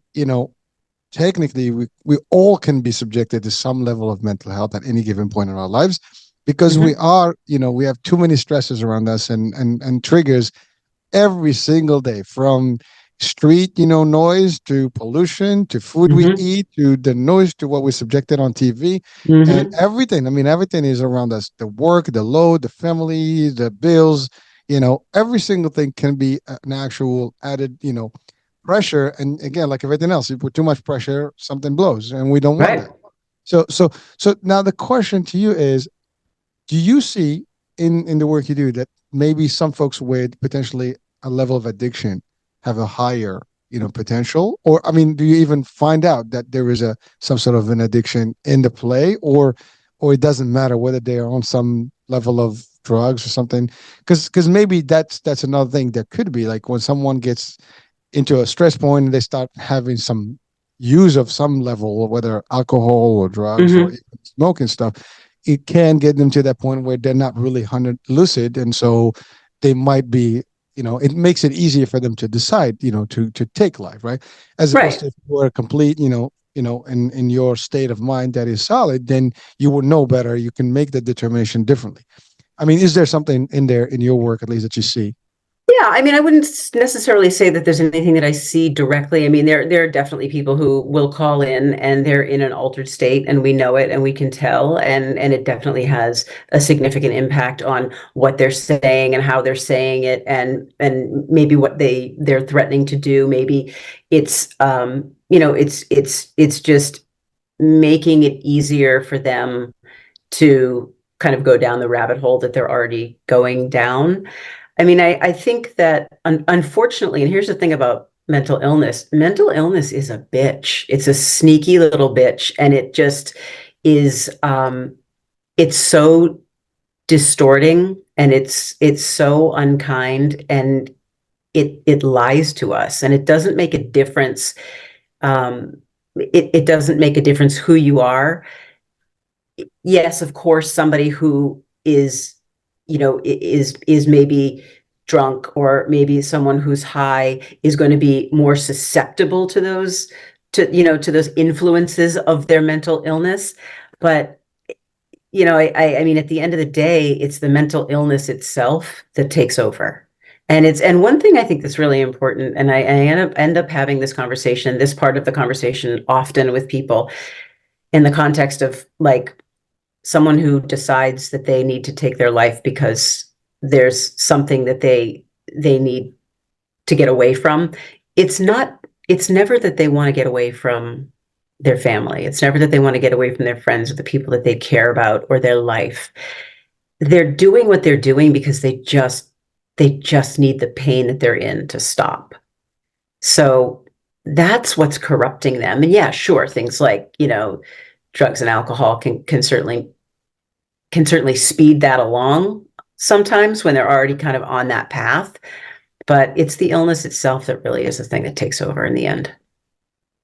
technically, we all can be subjected to some level of mental health at any given point in our lives, because we are, we have too many stresses around us and triggers every single day, from street, noise to pollution to food we eat to the noise to what we're subjected on TV and everything. I mean, everything is around us: the work, the load, the family, the bills. Every single thing can be an actual added, pressure. And again, like everything else, you put too much pressure, something blows, and we don't want that. So now the question to you is, do you see in the work you do that maybe some folks with potentially a level of addiction have a higher, potential? Or, I mean, do you even find out that there is some sort of an addiction in the play, or it doesn't matter whether they are on some level of drugs or something? Because maybe that's another thing that could be like when someone gets into a stress point and they start having some use of some level, whether alcohol or drugs or even smoking stuff, it can get them to that point where they're not really 100 lucid. And so they might be, it makes it easier for them to decide, to take life, right? As opposed to if you were complete, in your state of mind that is solid, then you would know better. You can make the determination differently. I mean, is there something in there in your work, at least, that you see? Yeah, I mean, I wouldn't necessarily say that there's anything that I see directly. I mean, there are definitely people who will call in and they're in an altered state, and we know it and we can tell, and it definitely has a significant impact on what they're saying and how they're saying it, and maybe what they're threatening to do. Maybe it's it's just making it easier for them to kind of go down the rabbit hole that they're already going down. I mean, I think that unfortunately, and here's the thing about mental illness is a bitch. It's a sneaky little bitch. And it just is, it's so distorting, and it's so unkind, and it lies to us, and it doesn't make a difference. It doesn't make a difference who you are. Yes, of course, somebody who is is maybe drunk, or maybe someone who's high, is going to be more susceptible to those those influences of their mental illness. But I mean, at the end of the day, it's the mental illness itself that takes over. And one thing I think that's really important, and I end up having this part of the conversation often with people, in the context of like someone who decides that they need to take their life because there's something that they need to get away from. It's never that they want to get away from their family. It's never that they want to get away from their friends or the people that they care about or their life. They're doing what they're doing because they just need the pain that they're in to stop. So that's what's corrupting them. And yeah, sure, things like, drugs and alcohol can certainly speed that along sometimes when they're already kind of on that path. But it's the illness itself that really is the thing that takes over in the end.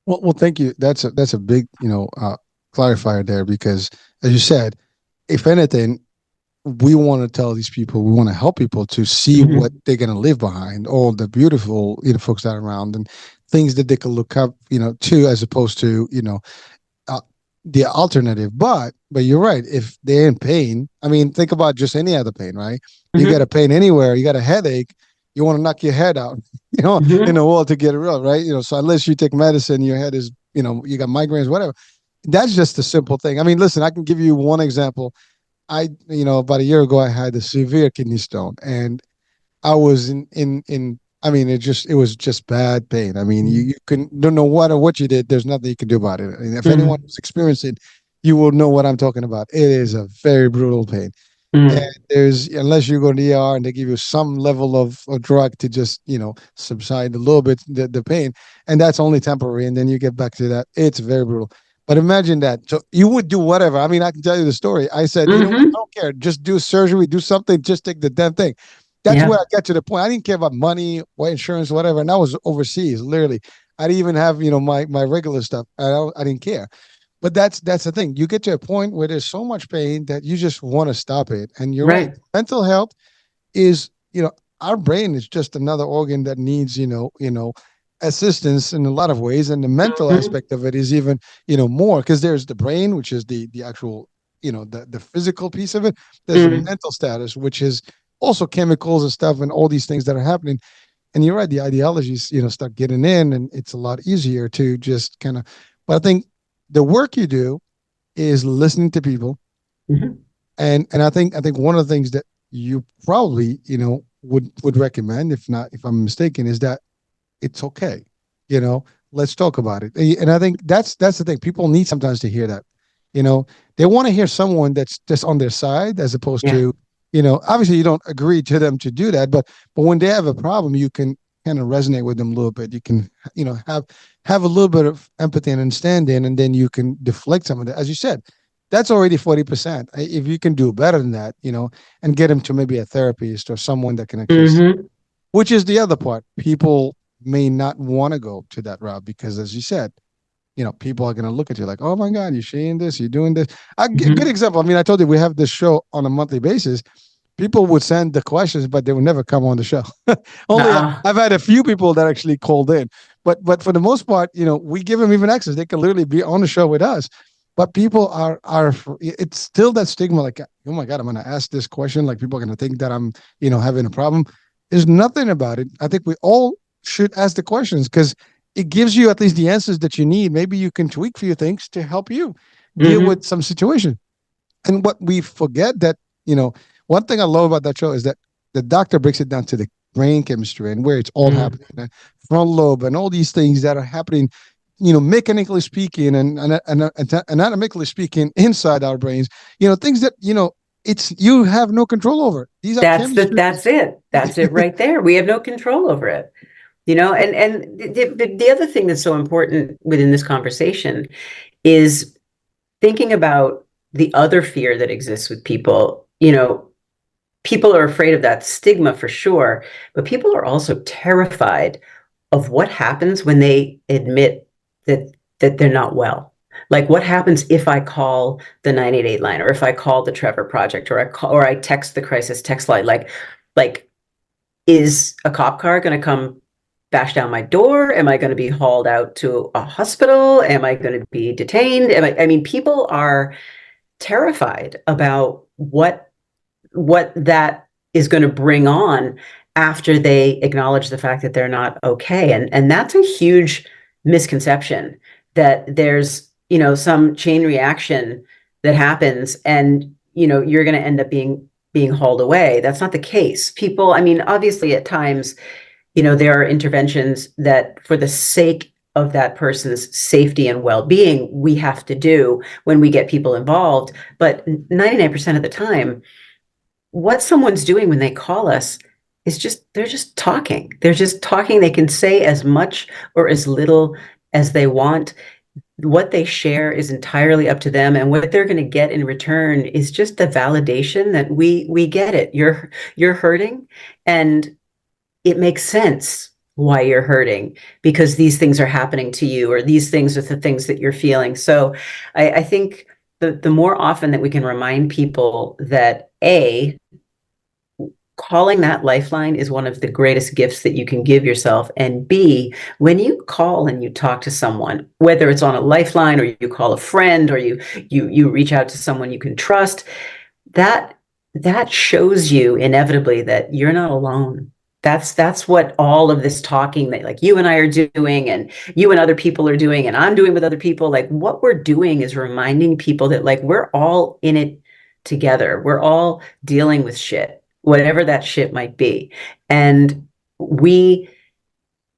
Well, thank you. That's a big, clarifier there, because as you said, if anything, we want to tell these people, we want to help people to see what they're going to leave behind, all the beautiful, folks that are around, and things that they can look up, to, as opposed to, the alternative. But you're right. If they're in pain, I mean, think about just any other pain, right? You got a pain anywhere, you got a headache, you want to knock your head out, in the wall to get it real, right? So unless you take medicine, your head is, you got migraines, whatever. That's just a simple thing. I mean, listen, I can give you one example. About a year ago, I had a severe kidney stone, and I was I mean, it was just bad pain. I mean, you don't know what you did. There's nothing you can do about it. And if anyone who's experienced it, you will know what I'm talking about. It is a very brutal pain. And unless you go to the ER and they give you some level of a drug to just, subside a little bit the pain, and that's only temporary, and then you get back to that. It's very brutal. But imagine that. So you would do whatever. I mean, I can tell you the story. I said, you know what? I don't care. Just do surgery, do something, just take the damn thing. That's where I got to the point. I didn't care about money or insurance, whatever. And I was overseas, literally. I didn't even have, my regular stuff. I didn't care. But that's the thing. You get to a point where there's so much pain that you just want to stop it. And you're right. Mental health is, our brain is just another organ that needs, assistance in a lot of ways. And the mental aspect of it is even, more, because there's the brain, which is the actual, the physical piece of it. There's the mental status, which is also chemicals and stuff and all these things that are happening. And you're right, the ideologies, start getting in, and it's a lot easier to just kind of, but I think the work you do is listening to people. And I think one of the things that you probably, would recommend, if I'm mistaken, is that it's okay. Let's talk about it. And I think that's the thing. People need sometimes to hear that, they want to hear someone that's just on their side, as opposed to, obviously you don't agree to them to do that, but when they have a problem, you can kind of resonate with them a little bit. You can, have a little bit of empathy and understanding, and then you can deflect some of that. As you said, that's already 40%. If you can do better than that, and get them to maybe a therapist or someone that can actually, which is the other part. People may not want to go to that route because, as you said, people are going to look at you like, oh my God, you're saying this, you're doing this. Good example. I mean, I told you we have this show on a monthly basis. People would send the questions, but they would never come on the show. Only I've had a few people that actually called in, but for the most part, we give them even access. They can literally be on the show with us. But people are it's still that stigma, like, oh my God, I'm going to ask this question. Like, people are going to think that I'm, having a problem. There's nothing about it. I think we all should ask the questions, because it gives you at least the answers that you need. Maybe you can tweak a few things to help you deal with some situation. And what we forget that, one thing I love about that show is that the doctor breaks it down to the brain chemistry and where it's all happening, the front lobe and all these things that are happening, mechanically speaking and anatomically speaking inside our brains, things that, it's, you have no control over. These are that's it right there. We have no control over it. And the other thing that's so important within this conversation is thinking about the other fear that exists with people. People are afraid of that stigma for sure, but people are also terrified of what happens when they admit that they're not well. Like, what happens if I call the 988 line, or if I call the Trevor Project, or I text the crisis text line? Like, is a cop car going to come bash down my door? Am I going to be hauled out to a hospital? Am I going to be detained? I mean, people are terrified about what that is going to bring on after they acknowledge the fact that they're not okay. And that's a huge misconception, that there's, some chain reaction that happens and, you're going to end up being hauled away. That's not the case. People, I mean, obviously at times, there are interventions that, for the sake of that person's safety and well-being, we have to do when we get people involved. But 99% of the time, what someone's doing when they call us is they're just talking. They're just talking. They can say as much or as little as they want. what they share is entirely up to them, and what they're going to get in return is just the validation that we get it. You're hurting, and it makes sense why you're hurting, because these things are happening to you, or these things are the things that you're feeling. So I think the more often that we can remind people that calling that lifeline is one of the greatest gifts that you can give yourself. And B, when you call and you talk to someone, whether it's on a lifeline, or you call a friend, or you reach out to someone you can trust, that shows you inevitably that you're not alone. That's what all of this talking that like you and I are doing, and you and other people are doing, and I'm doing with other people, like what we're doing is reminding people that like we're all in it together. We're all dealing with shit, whatever that shit might be. And we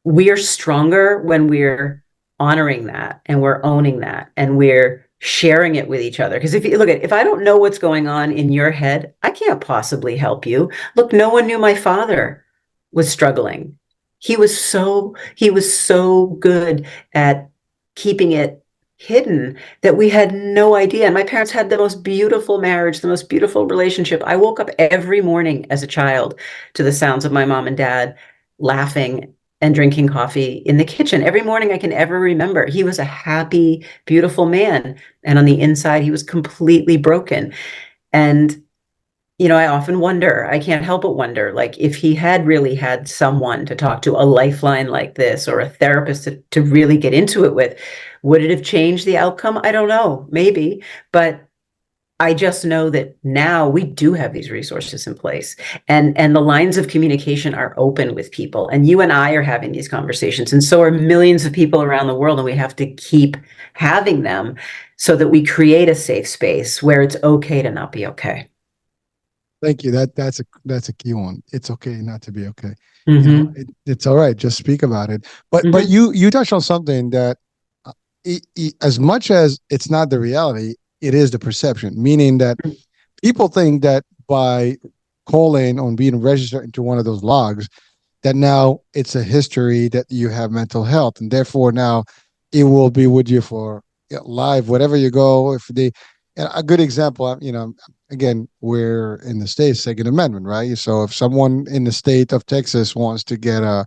are stronger when we're honoring that, and we're owning that, and we're sharing it with each other. Because if you look at, if I don't know what's going on in your head, I can't possibly help you. Look, no one knew my father was struggling. He was so good at keeping it hidden that we had no idea. And my parents had the most beautiful marriage, the most beautiful relationship. I woke up every morning as a child to the sounds of my mom and dad laughing and drinking coffee in the kitchen every morning I can ever remember. He was a happy, beautiful man. And on the inside, he was completely broken. And I often wonder, I can't help but wonder, like if he had really had someone to talk to, a lifeline like this, or a therapist to really get into it with, would it have changed the outcome? I don't know, maybe, but I just know that now we do have these resources in place, and the lines of communication are open with people, and you and I are having these conversations, and so are millions of people around the world, and we have to keep having them so that we create a safe space where it's okay to not be okay. Thank you. That's a key one. It's okay not to be okay. Mm-hmm. It's all right. Just speak about it. But Mm-hmm. you touched on something that as much as it's not the reality, it is the perception. Meaning that people think that by calling on being registered into one of those logs, that now it's a history that you have mental health, and therefore now it will be with you for life, wherever you go. If they, a good example, again, we're in the states, Second Amendment, right? So if someone in the state of Texas wants to get a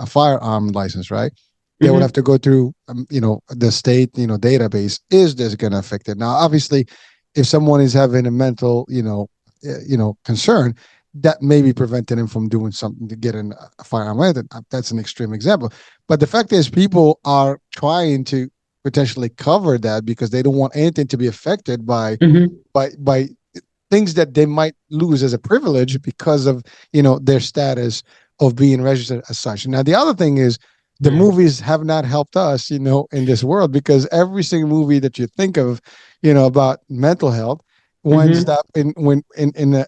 firearm license, right, they would Mm-hmm. have to go through, the state, database. Is this going to affect it? Now, obviously, if someone is having a mental, concern, that may be preventing him from doing something to get a firearm. That's an extreme example. But the fact is, people are trying to potentially cover that because they don't want anything to be affected by Mm-hmm. by things that they might lose as a privilege because of their status of being registered as such. Now, the other thing is the movies have not helped us, in this world, because every single movie that you think of, about mental health winds Mm-hmm. up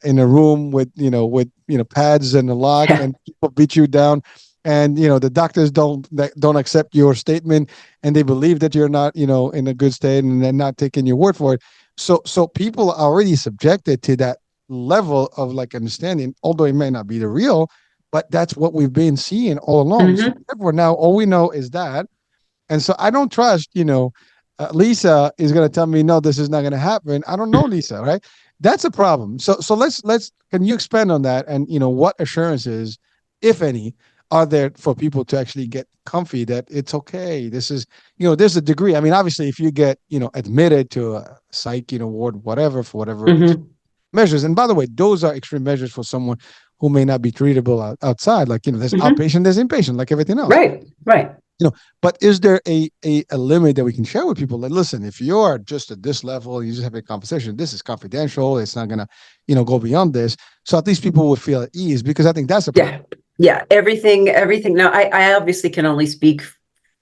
in a room with pads and a lock, Yeah. and people beat you down, and the doctors don't accept your statement, and they believe that you're not in a good state, and they're not taking your word for it. So people are already subjected to that level of like understanding, although it may not be the real, but that's what we've been seeing all along. So Mm-hmm. therefore now all we know is that. And so I don't trust, Lisa is going to tell me, no, this is not going to happen. I don't know Lisa, right? That's a problem. So let's can you expand on that? And what assurances, if any, are there for people to actually get comfy that it's okay? This is, there's a degree. I mean, obviously, if you get, admitted to a psych, ward, whatever, for whatever Mm-hmm. measures. And by the way, those are extreme measures for someone who may not be treatable outside. Like, there's Mm-hmm. outpatient, there's inpatient, like everything else. Right. Right. But is there a limit that we can share with people? Like, listen, if you are just at this level, you just have a conversation, this is confidential. It's not gonna, go beyond this. So at least people would feel at ease, because I think that's a problem. Yeah. Yeah. Everything. Now, I obviously can only speak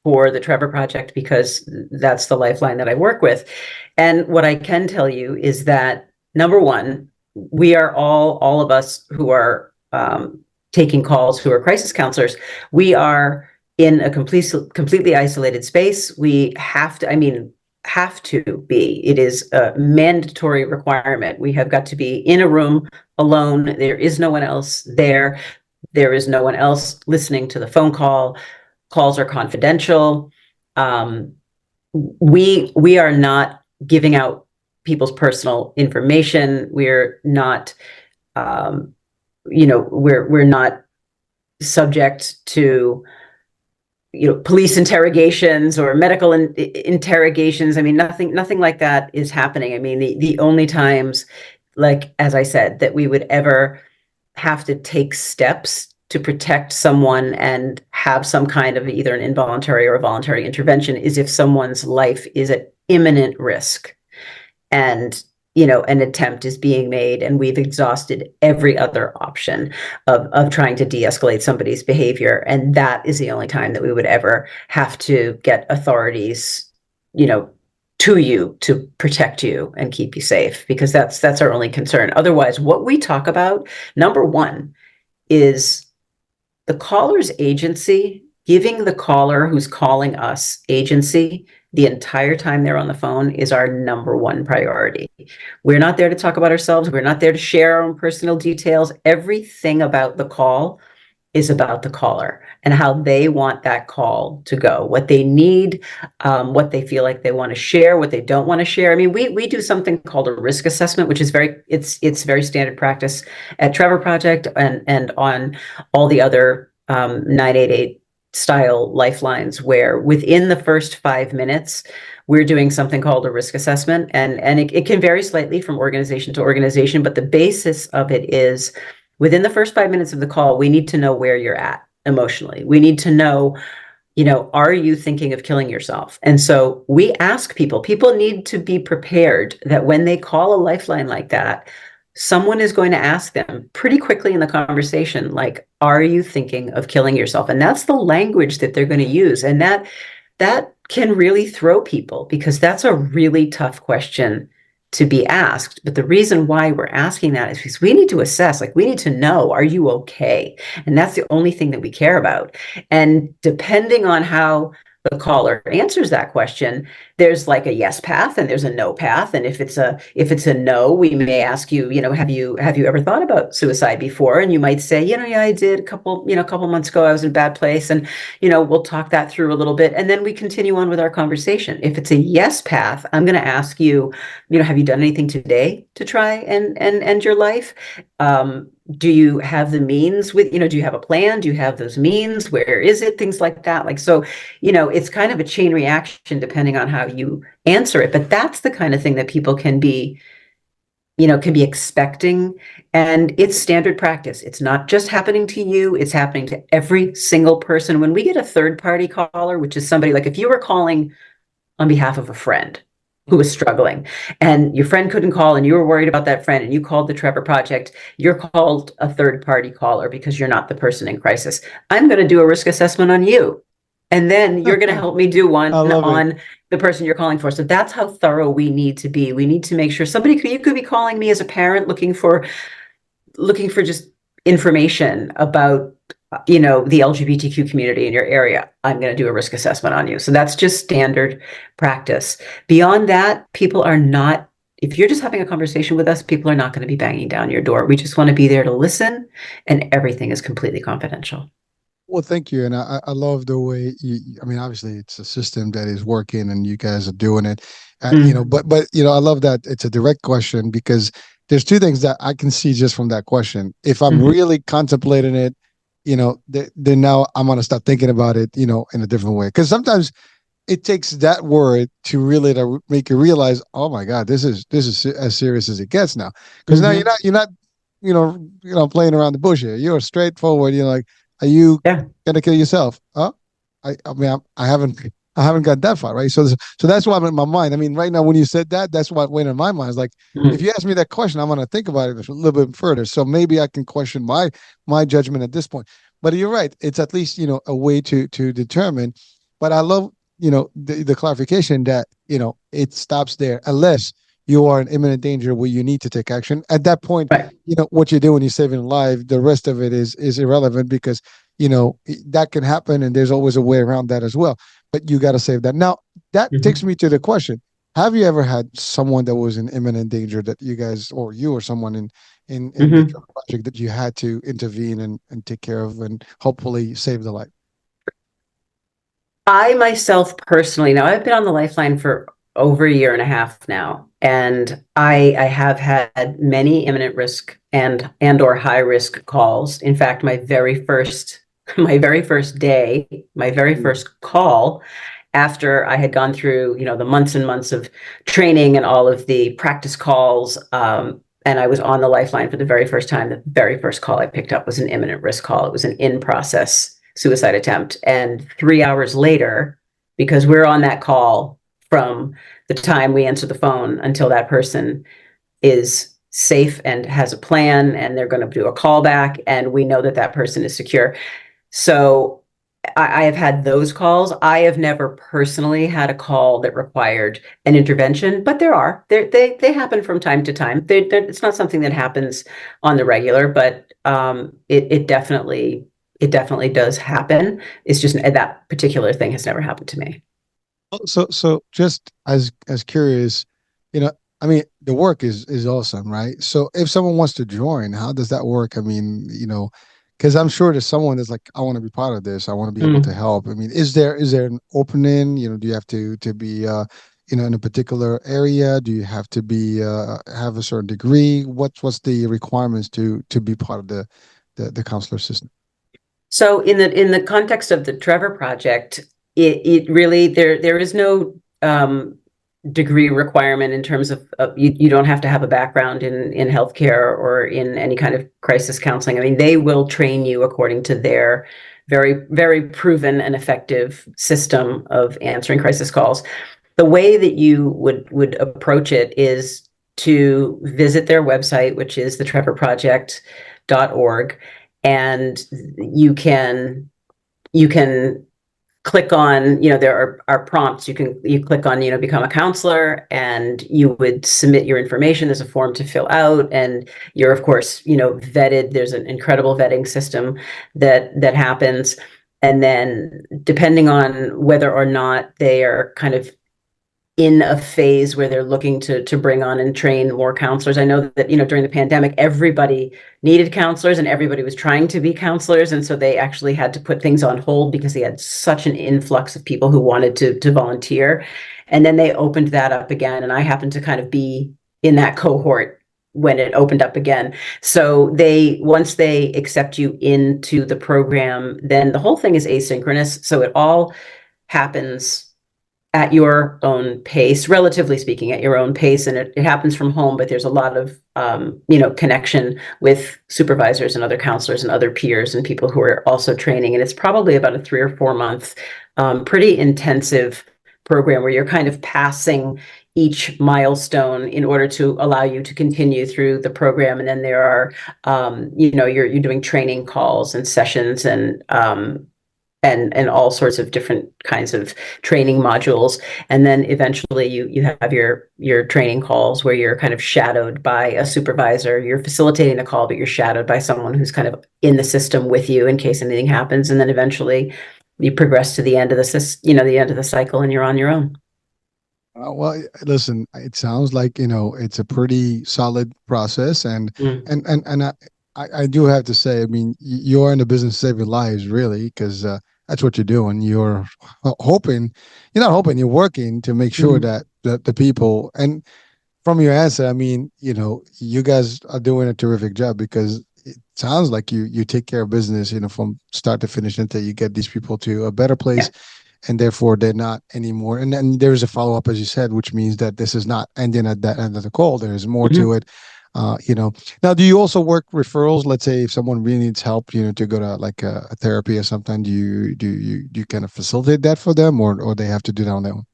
for the Trevor Project because that's the lifeline that I work with. And what I can tell you is that, number one, we are all of us who are taking calls, who are crisis counselors, we are in a completely isolated space. We have to, have to be. It is a mandatory requirement. We have got to be in a room alone. There is no one else there. There is no one else listening to the phone call. Calls are confidential. we are not giving out people's personal information. We're not, we're not subject to, police interrogations or medical interrogations. I mean, nothing like that is happening. I mean, the only times, like, as I said, that we would ever have to take steps to protect someone and have some kind of either an involuntary or a voluntary intervention is if someone's life is at imminent risk, and an attempt is being made and we've exhausted every other option of trying to de-escalate somebody's behavior. And that is the only time that we would ever have to get authorities, to you to protect you and keep you safe, because that's our only concern. Otherwise, what we talk about, number one, is the caller's agency, giving the caller who's calling us agency the entire time they're on the phone is our number one priority. We're not there to talk about ourselves. We're not there to share our own personal details. Everything about the call is about the caller and how they want that call to go, what they need, what they feel like they want to share, what they don't want to share. I mean, we do something called a risk assessment, which is it's very standard practice at Trevor Project and on all the other 988 style lifelines, where within the first 5 minutes, we're doing something called a risk assessment. And it can vary slightly from organization to organization, but the basis of it is within the first 5 minutes of the call, we need to know where you're at emotionally. We need to know, are you thinking of killing yourself? And so we ask people need to be prepared that when they call a lifeline like that, someone is going to ask them pretty quickly in the conversation, like, are you thinking of killing yourself? And that's the language that they're going to use. And that can really throw people, because that's a really tough question to be asked. But the reason why we're asking that is because we need to assess, like, we need to know, are you okay? And that's the only thing that we care about. And depending on how the caller answers that question, there's like a yes path and there's a no path. And if it's a no, we may ask you, have you ever thought about suicide before? And you might say, yeah, I did a couple months ago. I was in a bad place, and we'll talk that through a little bit, and then we continue on with our conversation. If it's a yes path, I'm going to ask you, have you done anything today to try and end your life? Do you have the means do you have a plan? Do you have those means? Where is it? Things like that. Like, so, it's kind of a chain reaction depending on how you answer it. But that's the kind of thing that people can be expecting. And it's standard practice. It's not just happening to you. It's happening to every single person. When we get a third party caller, which is somebody, like if you were calling on behalf of a friend who was struggling and your friend couldn't call and you were worried about that friend and you called the Trevor Project, you're called a third party caller because you're not the person in crisis. I'm going to do a risk assessment on you. And then you're going to help me do one on the person you're calling for. So that's how thorough we need to be. We need to make sure you could be calling me as a parent looking for just information about the LGBTQ community in your area. I'm going to do a risk assessment on you. So that's just standard practice. Beyond that, people are not, if you're just having a conversation with us, people are not going to be banging down your door. We just want to be there to listen, and everything is completely confidential. Well, thank you. And I love the way I mean, obviously it's a system that is working and you guys are doing it, but I love that it's a direct question, because there's two things that I can see just from that question. If I'm really contemplating it, then now I'm going to start thinking about it, in a different way. Because sometimes it takes that word to really make you realize, oh my God, this is as serious as it gets now. Because now you're not playing around the bush here. You're straightforward. You're like, are you gonna kill yourself? Huh? I mean, I haven't got that far, right? So that's why I'm in my mind. I mean, right now when you said that, that's what went in my mind. It's like, if you ask me that question, I'm gonna think about it a little bit further. So maybe I can question my judgment at this point. But you're right. It's at least a way to determine. But I love the clarification that it stops there unless you are in imminent danger where you need to take action. At that point, right, what you're doing is saving a life. The rest of it is irrelevant, because that can happen and there's always a way around that as well. But you got to save that. Now that takes me to the question: have you ever had someone that was in imminent danger that you guys, or you or someone in the project, that you had to intervene and take care of and hopefully save the life? I myself personally, now I've been on the Lifeline for over a year and a half now, and I have had many imminent risk and or high risk calls. In fact, my very first day, my very first call after I had gone through, the months and months of training and all of the practice calls, and I was on the Lifeline for the very first time. The very first call I picked up was an imminent risk call. It was an in-process suicide attempt. And 3 hours later, because we're on that call from the time we answer the phone until that person is safe and has a plan and they're going to do a callback and we know that that person is secure. So I have had those calls. I have never personally had a call that required an intervention, but they happen from time to time. It's not something that happens on the regular, but it definitely does happen. It's just that particular thing has never happened to me. So just as curious, I mean, the work is awesome, right? So if someone wants to join, how does that work? I mean, because I'm sure there's someone that's like, I want to be part of this. I want to be able to help. I mean, is there an opening? Do you have to be in a particular area? Do you have to be have a certain degree? What's the requirements to be part of the counselor system? So in the context of the Trevor Project, it really there is no degree requirement in terms of you don't have to have a background in healthcare or in any kind of crisis counseling. I mean, they will train you according to their very, very proven and effective system of answering crisis calls. The way that you would approach it is to visit their website, which is the trevorproject.org, and you can click on, there are prompts. You click on, become a counselor, and you would submit your information. There's a form to fill out, and you're, of course, vetted. There's an incredible vetting system that happens. And then depending on whether or not they are kind of in a phase where they're looking to bring on and train more counselors. I know that, during the pandemic, everybody needed counselors and everybody was trying to be counselors. And so they actually had to put things on hold because they had such an influx of people who wanted to volunteer. And then they opened that up again. And I happened to kind of be in that cohort when it opened up again. So once they accept you into the program, then the whole thing is asynchronous. So it all happens at your own pace, relatively speaking, at your own pace. And it happens from home, but there's a lot of, connection with supervisors and other counselors and other peers and people who are also training. And it's probably about a 3 or 4 month, pretty intensive program where you're kind of passing each milestone in order to allow you to continue through the program. And then there are, you're doing training calls and sessions and all sorts of different kinds of training modules. And then eventually you have your training calls where you're kind of shadowed by a supervisor. You're facilitating the call, but you're shadowed by someone who's kind of in the system with you in case anything happens. And then eventually you progress to the end of the end of the cycle, and you're on your own. Well, listen, it sounds like, it's a pretty solid process. And I do have to say, I mean, you're in the business of saving lives, really, because that's what you're doing. You're you're working to make sure that the people, and from your answer, I mean, you guys are doing a terrific job, because it sounds like you take care of business, from start to finish until you get these people to a better place. Yeah. And therefore they're not anymore. And then there's a follow-up, as you said, which means that this is not ending at that end of the call. There's more to it. Now, do you also work referrals? Let's say if someone really needs help, to go to like a therapy or something, do you kind of facilitate that for them, or they have to do that on their own?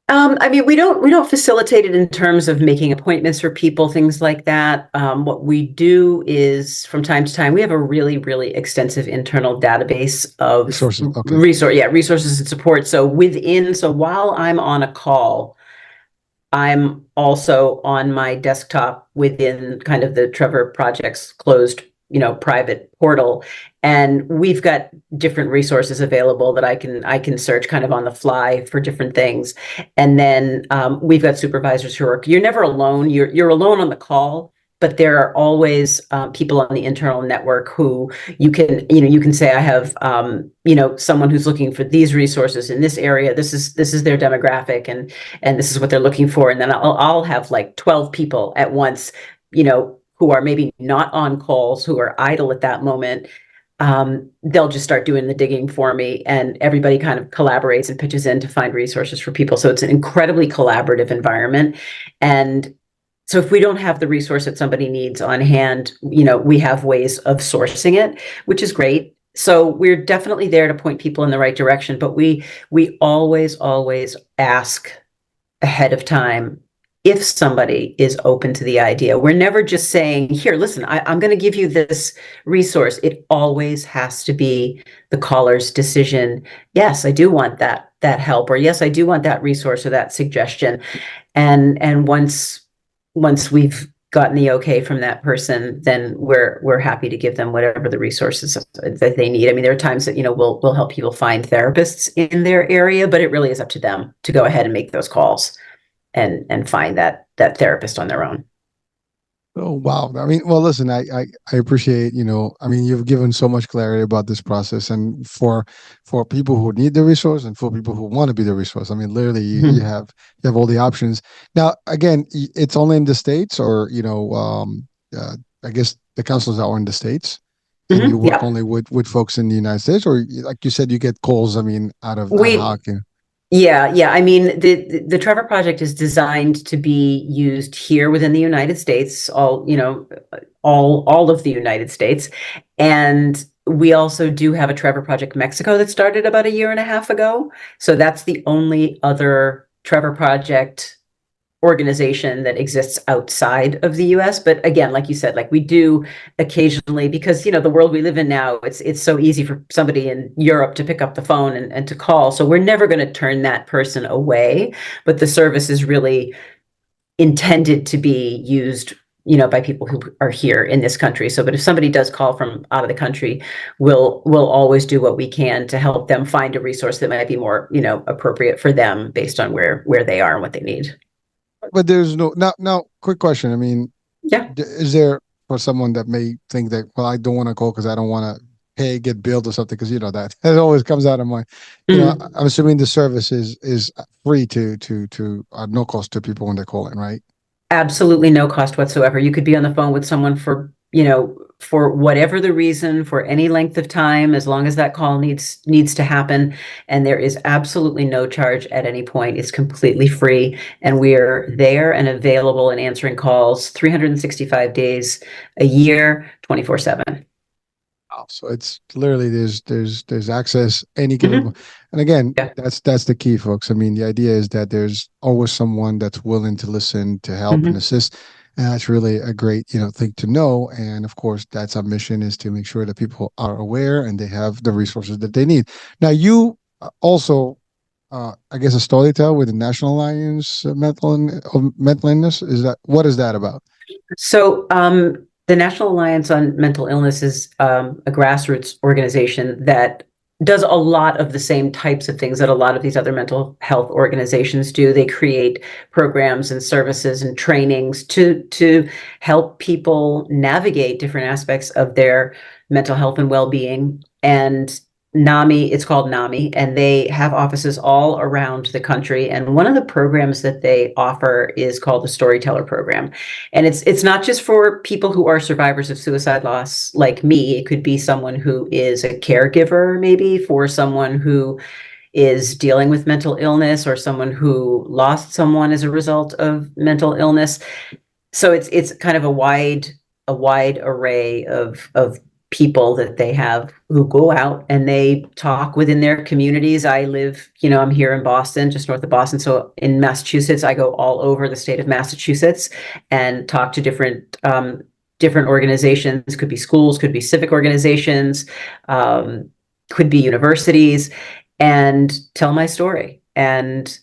I mean, we don't facilitate it in terms of making appointments for people, things like that. What we do is from time to time, we have a really, really extensive internal database of resources, resources and support. So while I'm on a call, I'm also on my desktop within kind of the Trevor Project's closed, private portal. And we've got different resources available that I can search kind of on the fly for different things. And then we've got supervisors who you're never alone. You're alone on the call, but there are always people on the internal network who you can say, I have someone who's looking for these resources in this area. This is their demographic, and this is what they're looking for. And then I'll have like 12 people at once, who are maybe not on calls, who are idle at that moment. They'll just start doing the digging for me, and everybody kind of collaborates and pitches in to find resources for people. So it's an incredibly collaborative environment. And so if we don't have the resource that somebody needs on hand, we have ways of sourcing it, which is great. So we're definitely there to point people in the right direction, but we always ask ahead of time if somebody is open to the idea. We're never just saying, here, listen, I'm going to give you this resource. It always has to be the caller's decision. Yes, I do want that help, or yes, I do want that resource or that suggestion. And once we've gotten the okay from that person, then we're happy to give them whatever the resources that they need. I mean, there are times that, we'll help people find therapists in their area, but it really is up to them to go ahead and make those calls and find that therapist on their own. Oh, wow. I mean, well, listen, I appreciate, you've given so much clarity about this process, and for people who need the resource and for people who want to be the resource. I mean, literally you have all the options. Now, again, it's only in the States, or, I guess the counselors are in the States, and you work only with folks in the United States, or like you said, you get calls, out of hockey. Yeah. I mean, the Trevor Project is designed to be used here within the United States, all of the United States. And we also do have a Trevor Project Mexico that started about 1.5 years ago. So that's the only other Trevor Project organization that exists outside of the US. But again, like you said, like we do occasionally, because the world we live in now, it's so easy for somebody in Europe to pick up the phone and to call. So we're never going to turn that person away, but the service is really intended to be used by people who are here in this country. So, but if somebody does call from out of the country, we'll always do what we can to help them find a resource that might be more, appropriate for them based on where they are and what they need. But there's now, quick question. I mean, yeah, is there, for someone that may think that, well, I don't want to call because I don't want to get billed or something, because that always comes out of my, I'm assuming the service is free to no cost to people when they're calling, right? Absolutely no cost whatsoever. You could be on the phone with someone for whatever the reason, for any length of time, as long as that call needs to happen. And there is absolutely no charge at any point. It's completely free. And we're there and available and answering calls 365 days a year, 24/7. So it's literally there's access any given, and again, that's the key, folks. I mean, the idea is that there's always someone that's willing to listen, to help and assist, and that's really a great thing to know. And of course, that's our mission, is to make sure that people are aware and they have the resources that they need. Now, you also, I guess, a storyteller with the National Alliance of Mental Illness. What is that about? So, the National Alliance on Mental Illness is a grassroots organization that does a lot of the same types of things that a lot of these other mental health organizations do. They create programs and services and trainings to help people navigate different aspects of their mental health and well-being. And NAMI, it's called NAMI, and they have offices all around the country. And one of the programs that they offer is called the Storyteller program. And it's not just for people who are survivors of suicide loss like me. It could be someone who is a caregiver, maybe for someone who is dealing with mental illness, or someone who lost someone as a result of mental illness. So it's kind of a wide array of people that they have who go out and they talk within their communities. I live, I'm here in Boston, just north of Boston. So in Massachusetts, I go all over the state of Massachusetts and talk to different organizations. Could be schools, could be civic organizations, could be universities, and tell my story and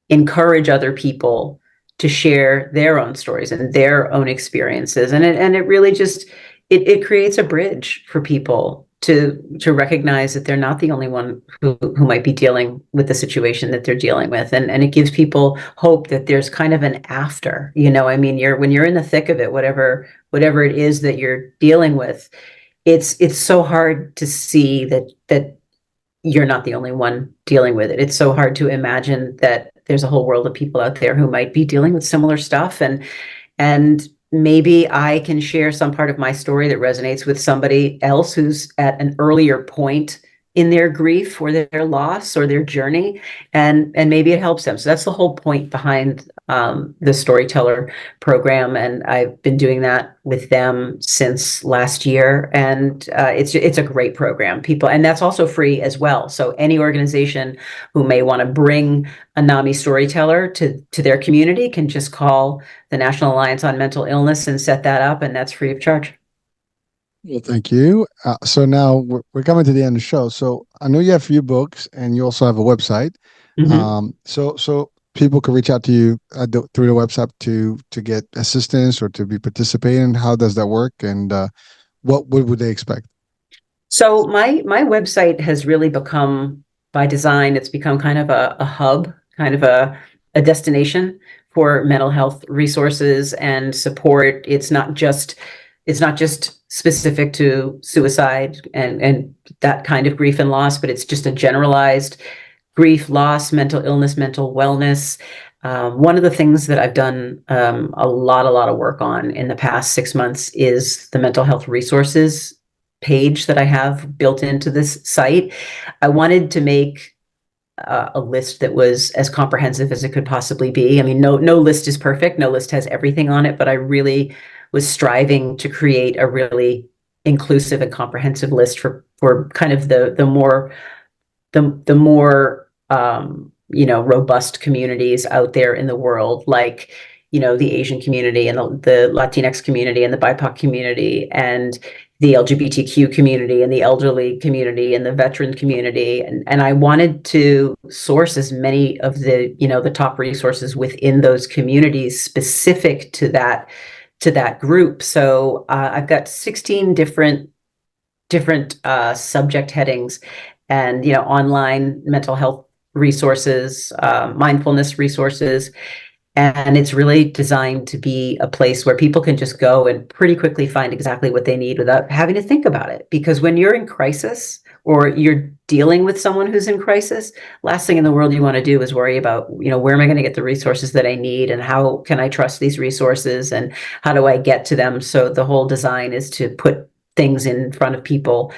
encourage other people to share their own stories and their own experiences. And it really just, it creates a bridge for people to recognize that they're not the only one who might be dealing with the situation that they're dealing with. And it gives people hope that there's kind of an after, I mean, when you're in the thick of it, whatever it is that you're dealing with, it's so hard to see that you're not the only one dealing with it. It's so hard to imagine that there's a whole world of people out there who might be dealing with similar stuff. And maybe I can share some part of my story that resonates with somebody else who's at an earlier point in their grief or their loss or their journey, and maybe it helps them. So that's the whole point behind the Storyteller program, and I've been doing that with them since last year, and it's a great program. And that's also free as well. So any organization who may want to bring a NAMI storyteller to their community can just call the National Alliance on Mental Illness and set that up, and that's free of charge. Well, thank you. So now we're coming to the end of the show. So I know you have a few books and you also have a website. Mm-hmm. So people can reach out to you through the website to get assistance or to be participating. How does that work? And what would they expect? So my website has really become, by design, it's become kind of a hub, kind of a destination for mental health resources and support. It's not just specific to suicide and that kind of grief and loss, but it's just a generalized grief, loss, mental illness, mental wellness. One of the things that I've done a lot of work on in the past 6 months is the mental health resources page that I have built into this site. I wanted to make a list that was as comprehensive as it could possibly be. I mean, no list is perfect. No list has everything on it, but I really was striving to create a really inclusive and comprehensive list for kind of the more robust communities out there in the world, like the Asian community and the Latinx community and the BIPOC community and the LGBTQ community and the elderly community and the veteran community. And I wanted to source as many of the top resources within those communities specific to that group. So I've got 16 different subject headings, and online mental health resources, mindfulness resources. And it's really designed to be a place where people can just go and pretty quickly find exactly what they need without having to think about it. Because when you're in crisis or you're dealing with someone who's in crisis, last thing in the world you want to do is worry about, where am I going to get the resources that I need, and how can I trust these resources, and how do I get to them? So the whole design is to put things in front of people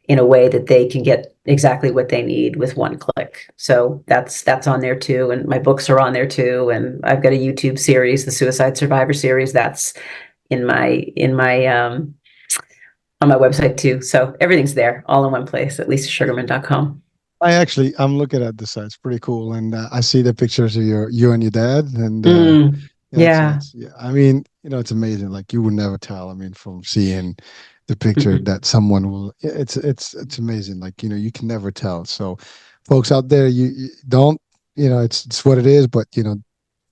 in a way that they can get exactly what they need with one click. So that's on there too. And my books are on there too. And I've got a YouTube series, the Suicide Survivor series, that's on my website too. So everything's there all in one place at lisasugarman.com. I'm looking at the site. It's pretty cool. And I see the pictures of you and your dad. And yeah. I mean, it's amazing. Like, you would never tell, I mean, from seeing the picture that someone will, it's amazing. Like, you can never tell. So folks out there, you don't, it's what it is. But,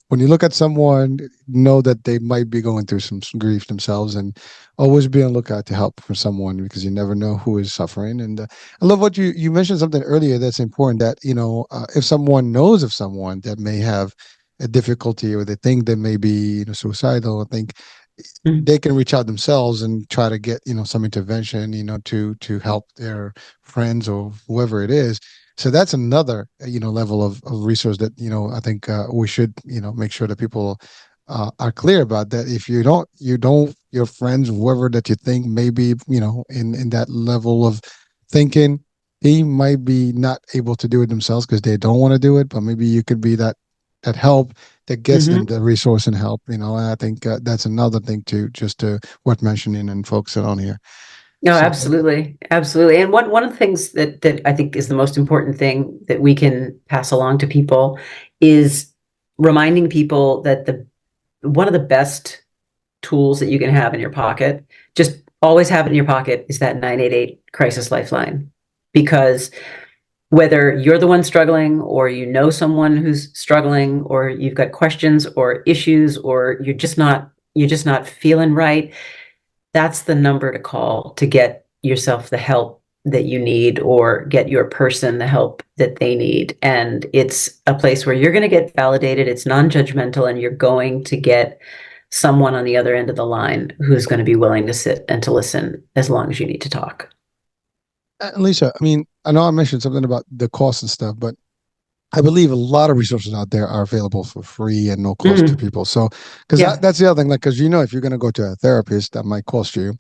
when you look at someone, know that they might be going through some grief themselves, and always be on the lookout to help for someone, because you never know who is suffering. And I love what you mentioned something earlier that's important, that, if someone knows of someone that may have a difficulty, or they think they may be suicidal, I think they can reach out themselves and try to get some intervention to help their friends or whoever it is. So that's another level of resource that I think we should make sure that people are clear about, that if you don't your friends, whoever that you think may be in that level of thinking, he might be not able to do it themselves because they don't want to do it, but maybe you could be that help that gets them the resource and help, and I think that's another thing to worth mentioning and focusing on here. No, absolutely. And one of the things that I think is the most important thing that we can pass along to people is reminding people that one of the best tools that you can have in your pocket, just always have it in your pocket, is that 988 crisis lifeline. Because whether you're the one struggling, or someone who's struggling, or you've got questions or issues, or you're just not feeling right, that's the number to call to get yourself the help that you need, or get your person the help that they need. And it's a place where you're going to get validated. It's non-judgmental, and you're going to get someone on the other end of the line who's going to be willing to sit and to listen as long as you need to talk. Lisa, I mean, I know I mentioned something about the cost and stuff, but I believe a lot of resources out there are available for free and no cost to people. So, because that's the other thing, like, because if you're going to go to a therapist, that might cost you.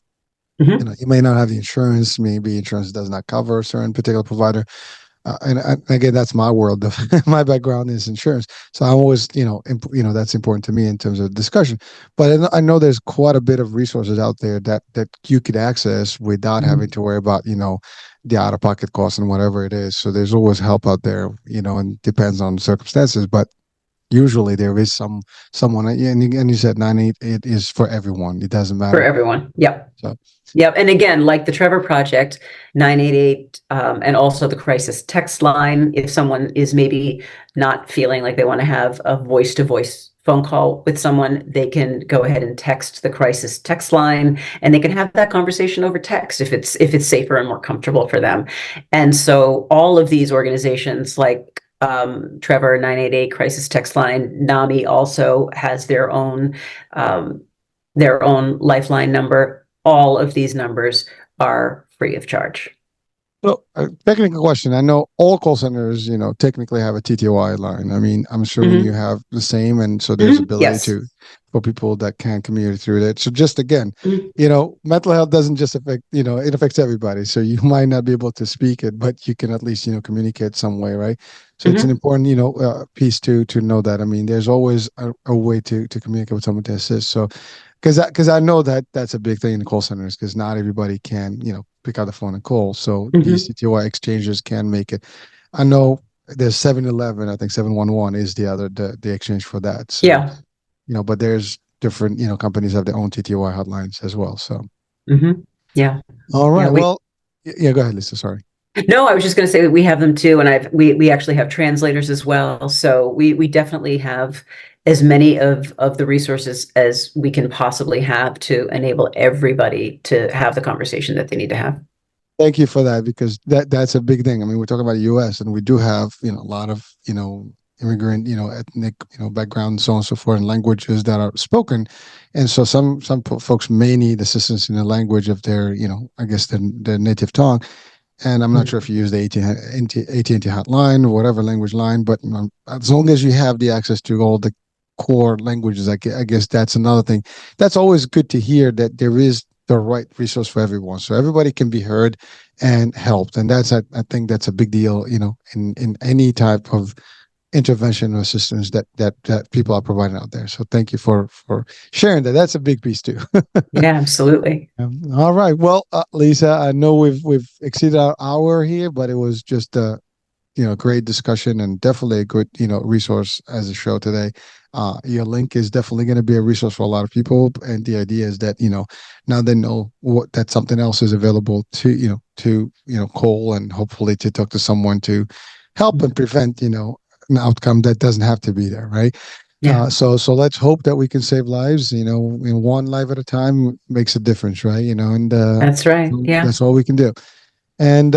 You may not have the insurance. Maybe insurance does not cover a certain particular provider. And again, that's my world. My background is insurance, so I'm always, that's important to me in terms of discussion. But I know there's quite a bit of resources out there that you could access without having to worry about, the out-of-pocket costs and whatever it is. So there's always help out there, and depends on the circumstances. But usually there is someone, and you said 988 is for everyone. It doesn't matter for everyone. Yep. So. Yep. And again, like the Trevor Project, 988, and also the crisis text line. If someone is maybe not feeling like they want to have a voice-to-voice phone call with someone, they can go ahead and text the crisis text line, and they can have that conversation over text if it's safer and more comfortable for them. And so all of these organizations, like Trevor 988 crisis text line, NAMI also has their own lifeline number. All of these numbers are free of charge. So, technical question. I know all call centers, technically have a TTY line. I mean, I'm assuming you have the same, and so there's ability for people that can communicate through it. So just again, mental health doesn't just affect, it affects everybody. So you might not be able to speak it, but you can at least, communicate some way, right? So it's an important, piece to know that. I mean, there's always a way to communicate with someone to assist. So, because I know that that's a big thing in the call centers, because not everybody can, pick out the phone and call. So these CTY exchanges can make it. I know there's 711, I think 711 is the exchange for that. So, but there's different, companies have their own TTY hotlines as well. So, yeah. All right. Go ahead, Lisa. Sorry. No, I was just going to say that we have them too, and we actually have translators as well. So we definitely have as many of the resources as we can possibly have to enable everybody to have the conversation that they need to have. Thank you for that, because that's a big thing. I mean, we're talking about the U.S. and we do have, a lot of, immigrant, ethnic, background, so on and so forth, and languages that are spoken. And so some folks may need assistance in the language of their, I guess their native tongue. And I'm not sure if you use the AT&T hotline or whatever language line, but as long as you have the access to all the core languages, I guess that's another thing. That's always good to hear, that there is the right resource for everyone, so everybody can be heard and helped. And that's, I think that's a big deal, in any type of intervention or assistance that people are providing out there. So thank you for sharing that. That's a big piece too. Yeah, absolutely. All right. Well, Lisa, I know we've exceeded our hour here, but it was just a great discussion, and definitely a good resource as a show today. Your link is definitely going to be a resource for a lot of people, and the idea is that now they know that something else is available to call, and hopefully to talk to someone to help and prevent an outcome that doesn't have to be there, right? Yeah. So let's hope that we can save lives. One life at a time makes a difference, right? And that's right. Yeah, that's all we can do. And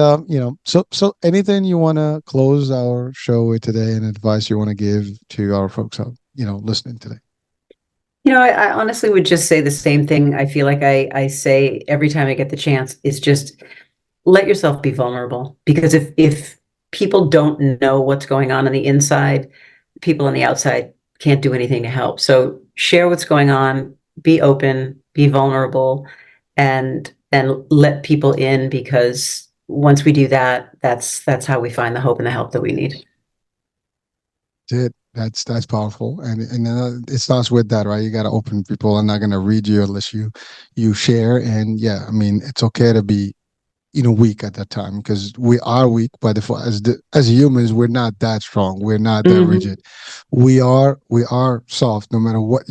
so anything you want to close our show with today, and advice you want to give to our folks out, listening today? I honestly would just say the same thing. I feel like I say every time I get the chance, is just let yourself be vulnerable, because if people don't know what's going on the inside, people on the outside can't do anything to help. So share what's going on, be open, be vulnerable, and let people in, because once we do that, that's how we find the hope and the help that we need. That's powerful, and it starts with that, right? You got to open. People are not going to read you unless you share. And yeah, I mean, it's okay to be weak at that time, because we are weak by default. As humans, we're not that strong. We're not that rigid. We are soft, no matter what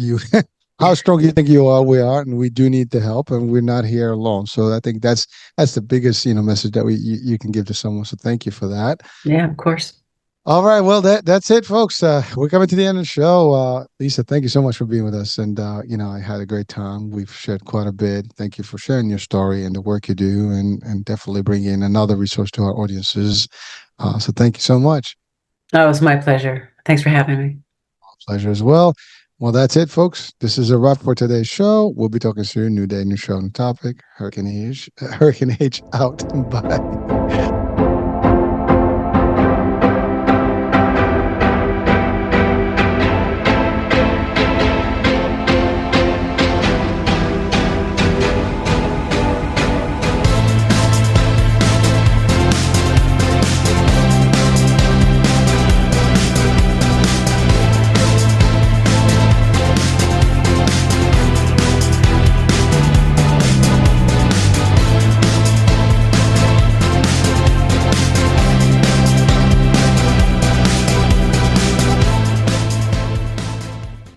how strong you think you are. We are, and we do need the help, and we're not here alone. So I think that's the biggest message that you can give to someone. So thank you for that. Yeah, of course. All right. Well, that's it, folks. We're coming to the end of the show. Lisa, thank you so much for being with us. And, I had a great time. We've shared quite a bit. Thank you for sharing your story and the work you do, and definitely bringing another resource to our audiences. So thank you so much. Oh, it was my pleasure. Thanks for having me. Pleasure as well. Well, that's it, folks. This is a wrap for today's show. We'll be talking soon. New day, new show, new topic. Hurricane H out. Bye.